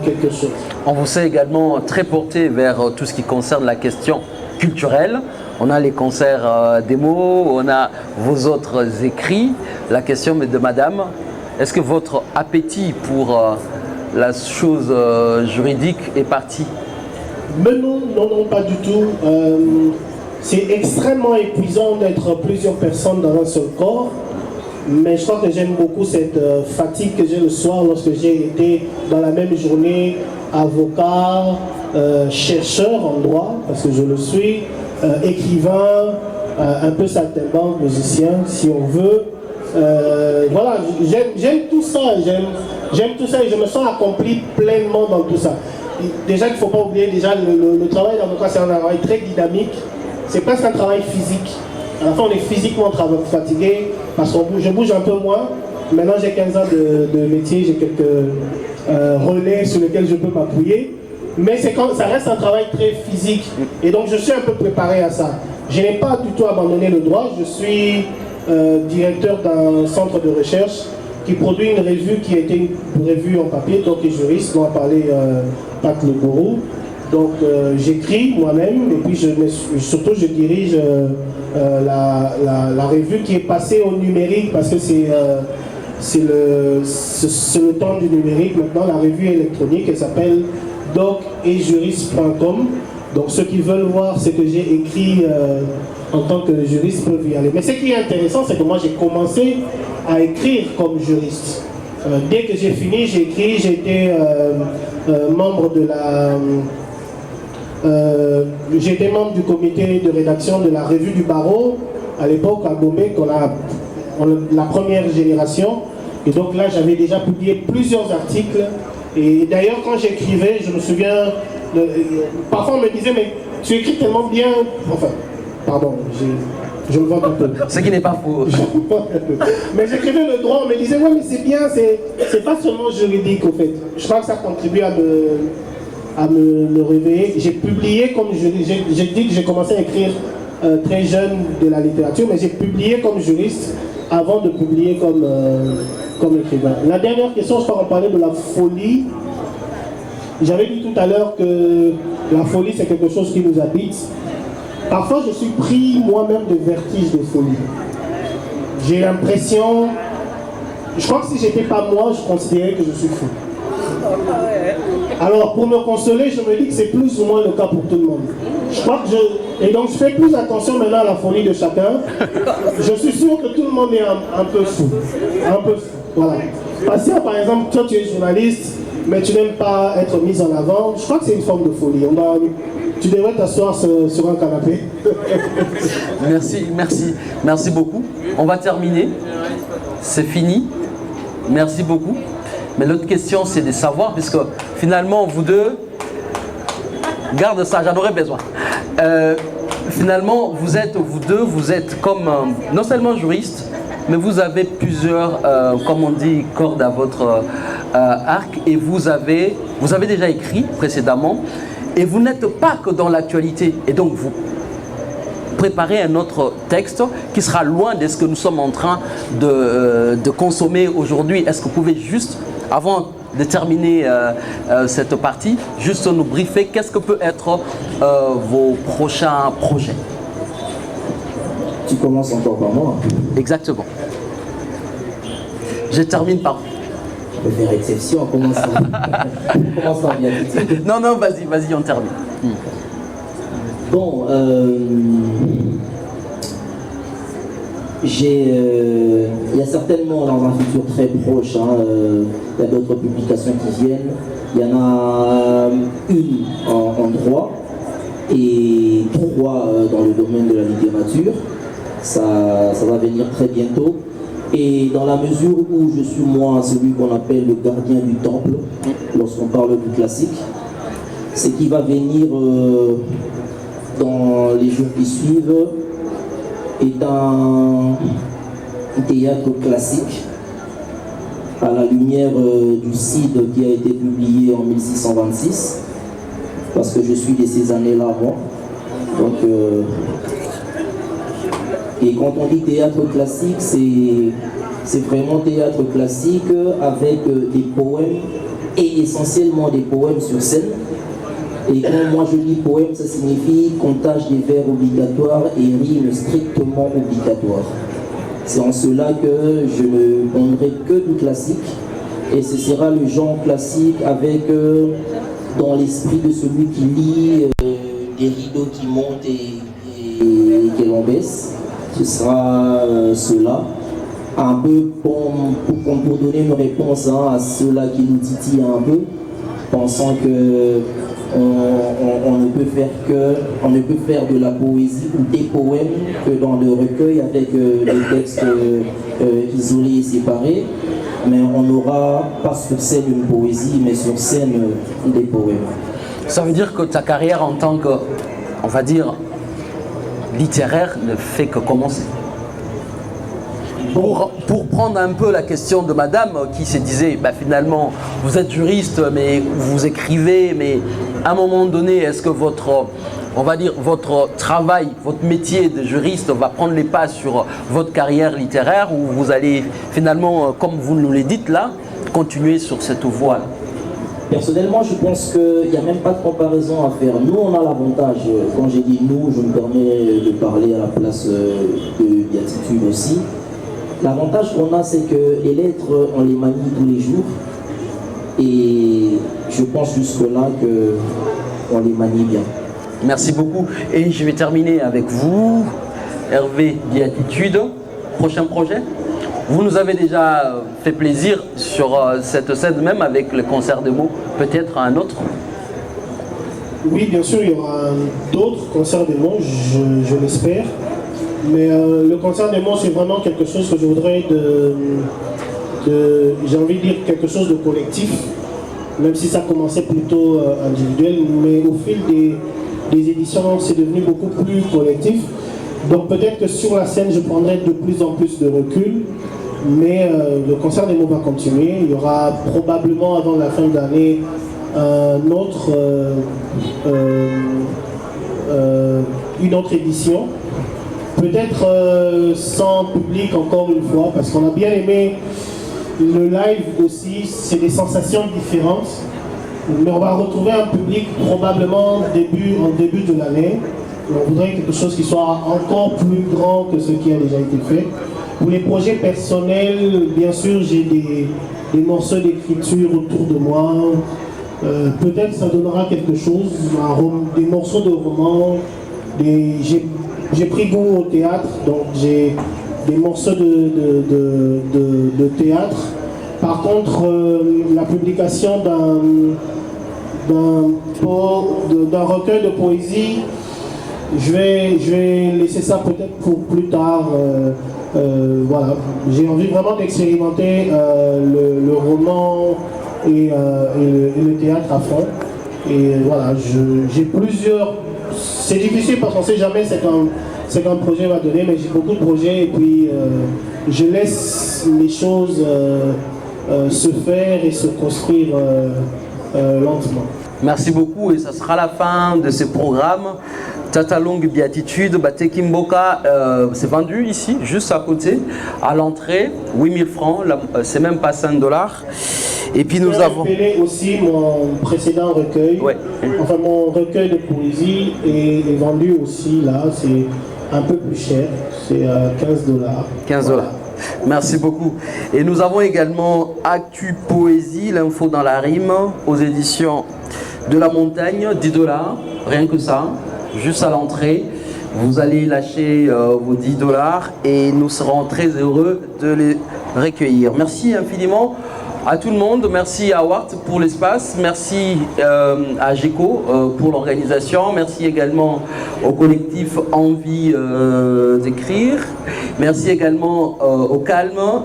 quelque chose. On vous sait également très porté vers tout ce qui concerne la question culturelle. On a les concerts démos, on a vos autres écrits. La question de madame, est-ce que votre appétit pour la chose juridique est parti? Mais non, pas du tout. C'est extrêmement épuisant d'être plusieurs personnes dans un seul corps. Mais je crois que j'aime beaucoup cette fatigue que j'ai le soir lorsque j'ai été dans la même journée avocat, chercheur en droit, parce que je le suis, écrivain, un peu saltimbanque, musicien, si on veut. Voilà, j'aime tout ça, j'aime tout ça et je me sens accompli pleinement dans tout ça. Déjà, il ne faut pas oublier, déjà, le travail d'avocat, c'est un travail très dynamique, c'est presque un travail physique. À la fin, on est physiquement fatigué parce que je bouge un peu moins. Maintenant, j'ai 15 ans de métier, j'ai quelques relais sur lesquels je peux m'appuyer. Mais ça reste un travail très physique. Et donc, je suis un peu préparé à ça. Je n'ai pas du tout abandonné le droit. Je suis directeur d'un centre de recherche qui produit une revue qui a été une revue en papier, donc les juristes dont a parlé Pat Le Gourou. Donc, j'écris moi-même et puis surtout, je dirige la revue qui est passée au numérique parce que c'est le temps du numérique. Maintenant, la revue électronique, elle s'appelle doc-et-juriste.com. Donc, ceux qui veulent voir ce que j'ai écrit en tant que juriste peuvent y aller. Mais ce qui est intéressant, c'est que moi, j'ai commencé à écrire comme juriste. Dès que j'ai fini, j'ai écrit, j'ai été membre de j'étais membre du comité de rédaction de la revue du barreau, à l'époque à Gombe, la première génération. Et donc là, j'avais déjà publié plusieurs articles. Et d'ailleurs, quand j'écrivais, je me souviens, parfois on me disait, mais tu écris tellement bien. Enfin, pardon, je me vante un peu. Ce qui n'est pas faux. Mais j'écrivais le droit, on me disait, ouais, mais c'est bien, c'est pas seulement juridique, au fait. Je crois que ça contribue à me réveiller. J'ai publié, comme j'ai dit que j'ai commencé à écrire très jeune de la littérature, mais j'ai publié comme juriste avant de publier comme écrivain. La dernière question, je crois qu'on parlait de la folie. J'avais dit tout à l'heure que la folie, c'est quelque chose qui nous habite. Parfois, je suis pris moi-même de vertige de folie. J'ai l'impression... Je crois que si j'étais pas moi, je considérais que je suis fou. Alors, pour me consoler, je me dis que c'est plus ou moins le cas pour tout le monde. Je crois que Et donc, je fais plus attention maintenant à la folie de chacun. Je suis sûr que tout le monde est un peu fou. Un peu fou, voilà. Patient, par exemple, toi, tu es journaliste, mais tu n'aimes pas être mis en avant. Je crois que c'est une forme de folie. Tu devrais t'asseoir sur un canapé. Merci beaucoup. On va terminer. C'est fini. Merci beaucoup. Mais l'autre question, c'est de savoir, puisque finalement, vous deux, garde ça, j'en aurais besoin. Finalement, vous êtes comme non seulement juriste, mais vous avez plusieurs, comme on dit, cordes à Arc, et vous avez déjà écrit précédemment, et vous n'êtes pas que dans l'actualité, et donc vous préparez un autre texte qui sera loin de ce que nous sommes en train de consommer aujourd'hui. Est-ce que vous pouvez juste, avant de terminer cette partie, juste nous briefer qu'est-ce que peut être vos prochains projets? Tu commences encore par moi. Exactement. Je termine par... On peut faire exception, on commence par bien. Non, vas-y, on termine. Bon, il y a certainement dans un futur très proche, il y a d'autres publications qui viennent. Il y en a une en droit et 3 dans le domaine de la littérature. Ça va venir très bientôt. Et dans la mesure où je suis moi celui qu'on appelle le gardien du temple, lorsqu'on parle du classique, c'est qui va venir dans les jours qui suivent est un théâtre classique à la lumière du Cid qui a été publié en 1626, parce que je suis de ces années-là moi. Donc, et quand on dit théâtre classique, c'est vraiment théâtre classique avec des poèmes et essentiellement des poèmes sur scène. Et quand moi je dis poème, ça signifie comptage des vers obligatoires et rimes strictement obligatoires. C'est en cela que je ne prendrai que du classique, et ce sera le genre classique avec dans l'esprit de celui qui lit des rideaux qui montent et qui l'on baisse. Ce sera cela, un peu pour donner une réponse à ceux-là qui nous titillent un peu, pensant que on ne peut faire de la poésie ou des poèmes que dans le recueil avec des textes isolés et séparés, mais on n'aura pas sur scène une poésie, mais sur scène des poèmes. Ça veut dire que ta carrière en tant que, on va dire, littéraire ne fait que commencer. Pour prendre un peu la question de madame qui se disait, finalement, vous êtes juriste, mais vous écrivez, mais à un moment donné, est-ce que votre travail, votre métier de juriste va prendre les pas sur votre carrière littéraire, ou vous allez finalement, comme vous nous le dites là, continuer sur cette voie? Personnellement, je pense qu'il n'y a même pas de comparaison à faire. Nous, on a l'avantage, quand j'ai dit nous, je me permets de parler à la place de Béatitude aussi. L'avantage qu'on a, c'est que les lettres, on les manie tous les jours. Et je pense jusque-là qu'on les manie bien. Merci beaucoup. Et je vais terminer avec vous, Hervé Béatitude. Prochain projet? Vous nous avez déjà fait plaisir sur cette scène même avec le concert de mots, peut-être un autre? Oui, bien sûr, il y aura d'autres concerts de mots, je l'espère. Mais le concert des mots, c'est vraiment quelque chose que je voudrais j'ai envie de dire quelque chose de collectif, même si ça commençait plutôt individuel, mais au fil des éditions, c'est devenu beaucoup plus collectif. Donc peut-être que sur la scène, je prendrai de plus en plus de recul, mais le concert des mots va continuer. Il y aura probablement avant la fin de l'année une autre édition. Peut-être sans public encore une fois, parce qu'on a bien aimé le live aussi, c'est des sensations différentes. Mais on va retrouver un public probablement en début de l'année. On voudrait quelque chose qui soit encore plus grand que ce qui a déjà été fait. Pour les projets personnels, bien sûr, j'ai des morceaux d'écriture autour de moi. Peut-être ça donnera quelque chose, des morceaux de romans. J'ai pris goût au théâtre, donc j'ai des morceaux de théâtre. Par contre, la publication d'un recueil de poésie, je vais laisser ça peut-être pour plus tard. Voilà, j'ai envie vraiment d'expérimenter le roman et le théâtre à fond. Et voilà, j'ai plusieurs. C'est difficile parce qu'on ne sait jamais ce qu'un projet va donner, mais j'ai beaucoup de projets et puis je laisse les choses se faire et se construire lentement. Merci beaucoup et ça sera la fin de ce programme. Tatalong Béatitude, Bateking Mboka, c'est vendu ici, juste à côté, à l'entrée, 8000 francs, c'est même pas $5. Et puis nous avons aussi mon précédent recueil, enfin mon recueil de poésie est vendu aussi là, c'est un peu plus cher, c'est $15. $15. Voilà. Merci beaucoup. Et nous avons également Actu Poésie, l'info dans la rime, aux éditions de la Montagne, $10, rien que ça, juste à l'entrée. Vous allez lâcher vos $10 et nous serons très heureux de les recueillir. Merci infiniment à tout le monde, merci à Wart pour l'espace, merci à GECO pour l'organisation, merci également au collectif Envie d'écrire, merci également au Calme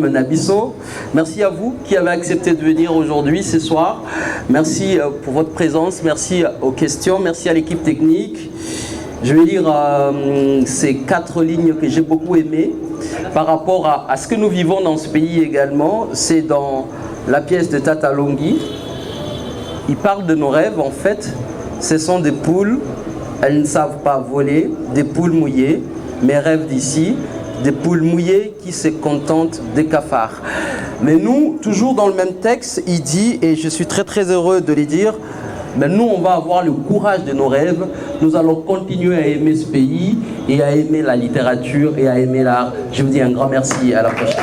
Nabisso, merci à vous qui avez accepté de venir aujourd'hui, ce soir, merci pour votre présence, merci aux questions, merci à l'équipe technique. Je vais lire ces 4 lignes que j'ai beaucoup aimées par rapport à ce que nous vivons dans ce pays également. C'est dans la pièce de Tata Longhi. Il parle de nos rêves. En fait, ce sont des poules. Elles ne savent pas voler. Des poules mouillées. Mes rêves d'ici. Des poules mouillées qui se contentent des cafards. Mais nous, toujours dans le même texte, il dit, et je suis très très heureux de le dire, mais nous, on va avoir le courage de nos rêves. Nous allons continuer à aimer ce pays et à aimer la littérature et à aimer l'art. Je vous dis un grand merci. À la prochaine.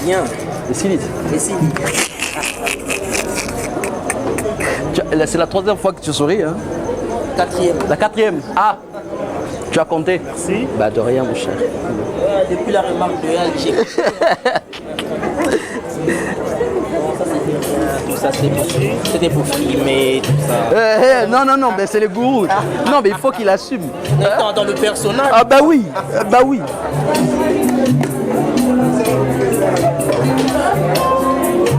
Bien. Et Silite. C'est la 3e fois que tu souris, hein? 4e. La 4e. Ah, tu as compté? Merci. Bah de rien mon cher. Depuis la remarque de Al, j'ai tout ça c'était pour filmer, tout ça. Non, mais c'est le gourou. Non, mais il faut qu'il assume. Dans le personnage. Ah bah oui, bah oui.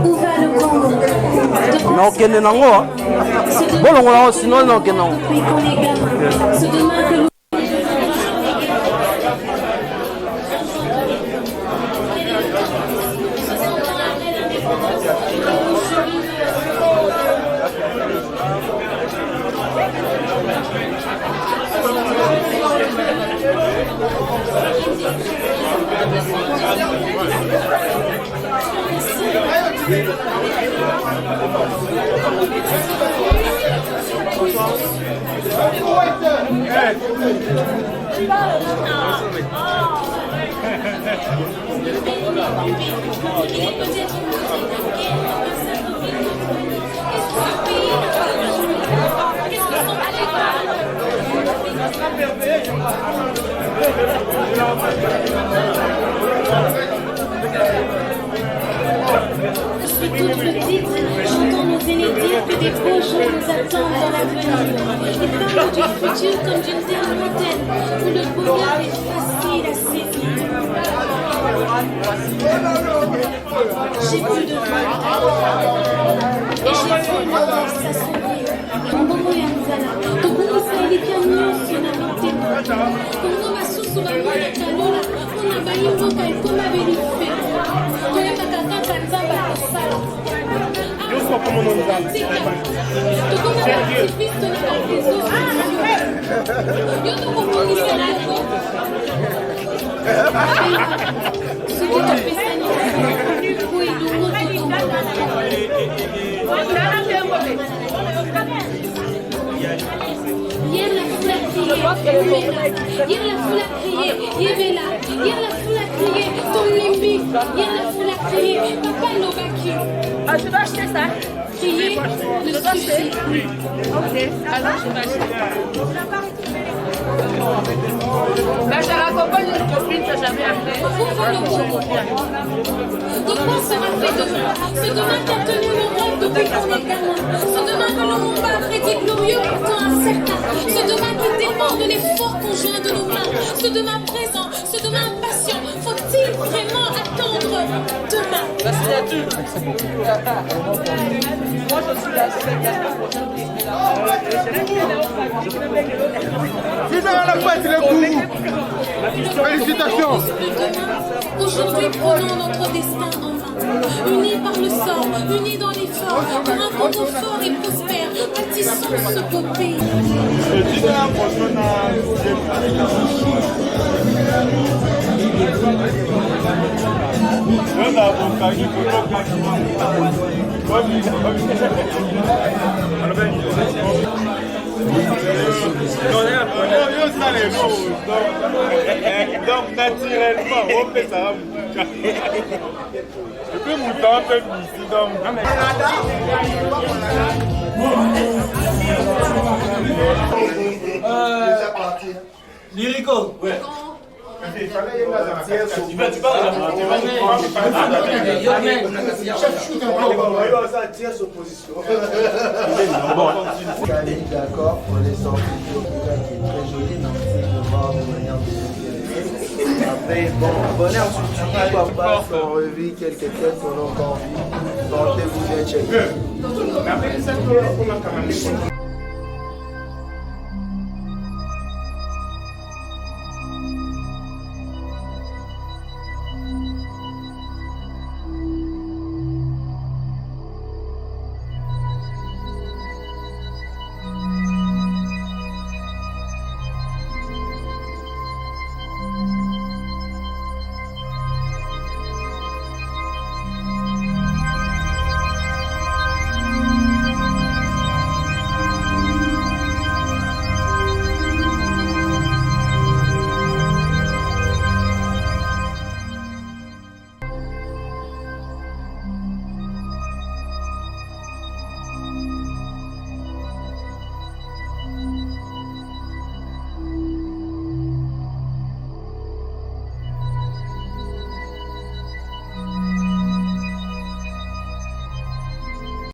Où va le Congo? Non, Ken Nango, hein. Bon, sinon, non, Ken Nango. Depuis qu'on est gamin, ce demain que nous... Je suis toute petite, j'entends nos aînés dire que des beaux jours nous attendent dans l'avenir. Ils parlent du futur comme d'une terre lointaine, où le bonheur est facile à saisir. J'ai plus de voix, et j'ai vu le rêve s'assombrir. Kongo yanzala, tobungisa elikanyo sonamite. Kongo masusu bamona kalola, mpona bayimboka ekoma belife. Toyebaka kaka nzambe akosala. Tokoma baaktiviste na bareseau sociaux. Yo tokobongisa yango. Soki topesani po elongo Hier la foule a crié, hier la foule a crié, Yévela. Hier la foule a crié, Tolimbi. Hier la foule a crié, Papa Lobaki. Ah, je vais acheter ça. Crier ne suffit plus. Ok, alors je vais acheter. Ben, je raccompagne une copine que j'avais appelée. Pourquoi le Congo? De quoi sera fait demain? Ce demain qui a tenu nos rêves depuis qu'on est gamin. Ce demain que le monde a prédit glorieux pourtant incertain. Ce demain qui dépend de l'effort conjoint de nos mains. Ce demain présent, ce demain patient. Faut-il vraiment attendre demain. La signature. Moi, je suis la semaine prochaine. Félicitations. Aujourd'hui, prenons notre destin en main. Unis par le sang, unis dans l'effort, pour un Congo fort et prospère, bâtissons ce beau pays. Donc naturellement, on fait ça. Je peux monter un peu ici donc. Déjà parti. Lyrico. Ouais. Tu parles d'accord pour les sorties qui est très joli, donc c'est de voir de manière bien. Après, bon, bonheur surtout, pourquoi pas, si on revit quelques têtes qu'on a encore vu, tentez-vous bien checker.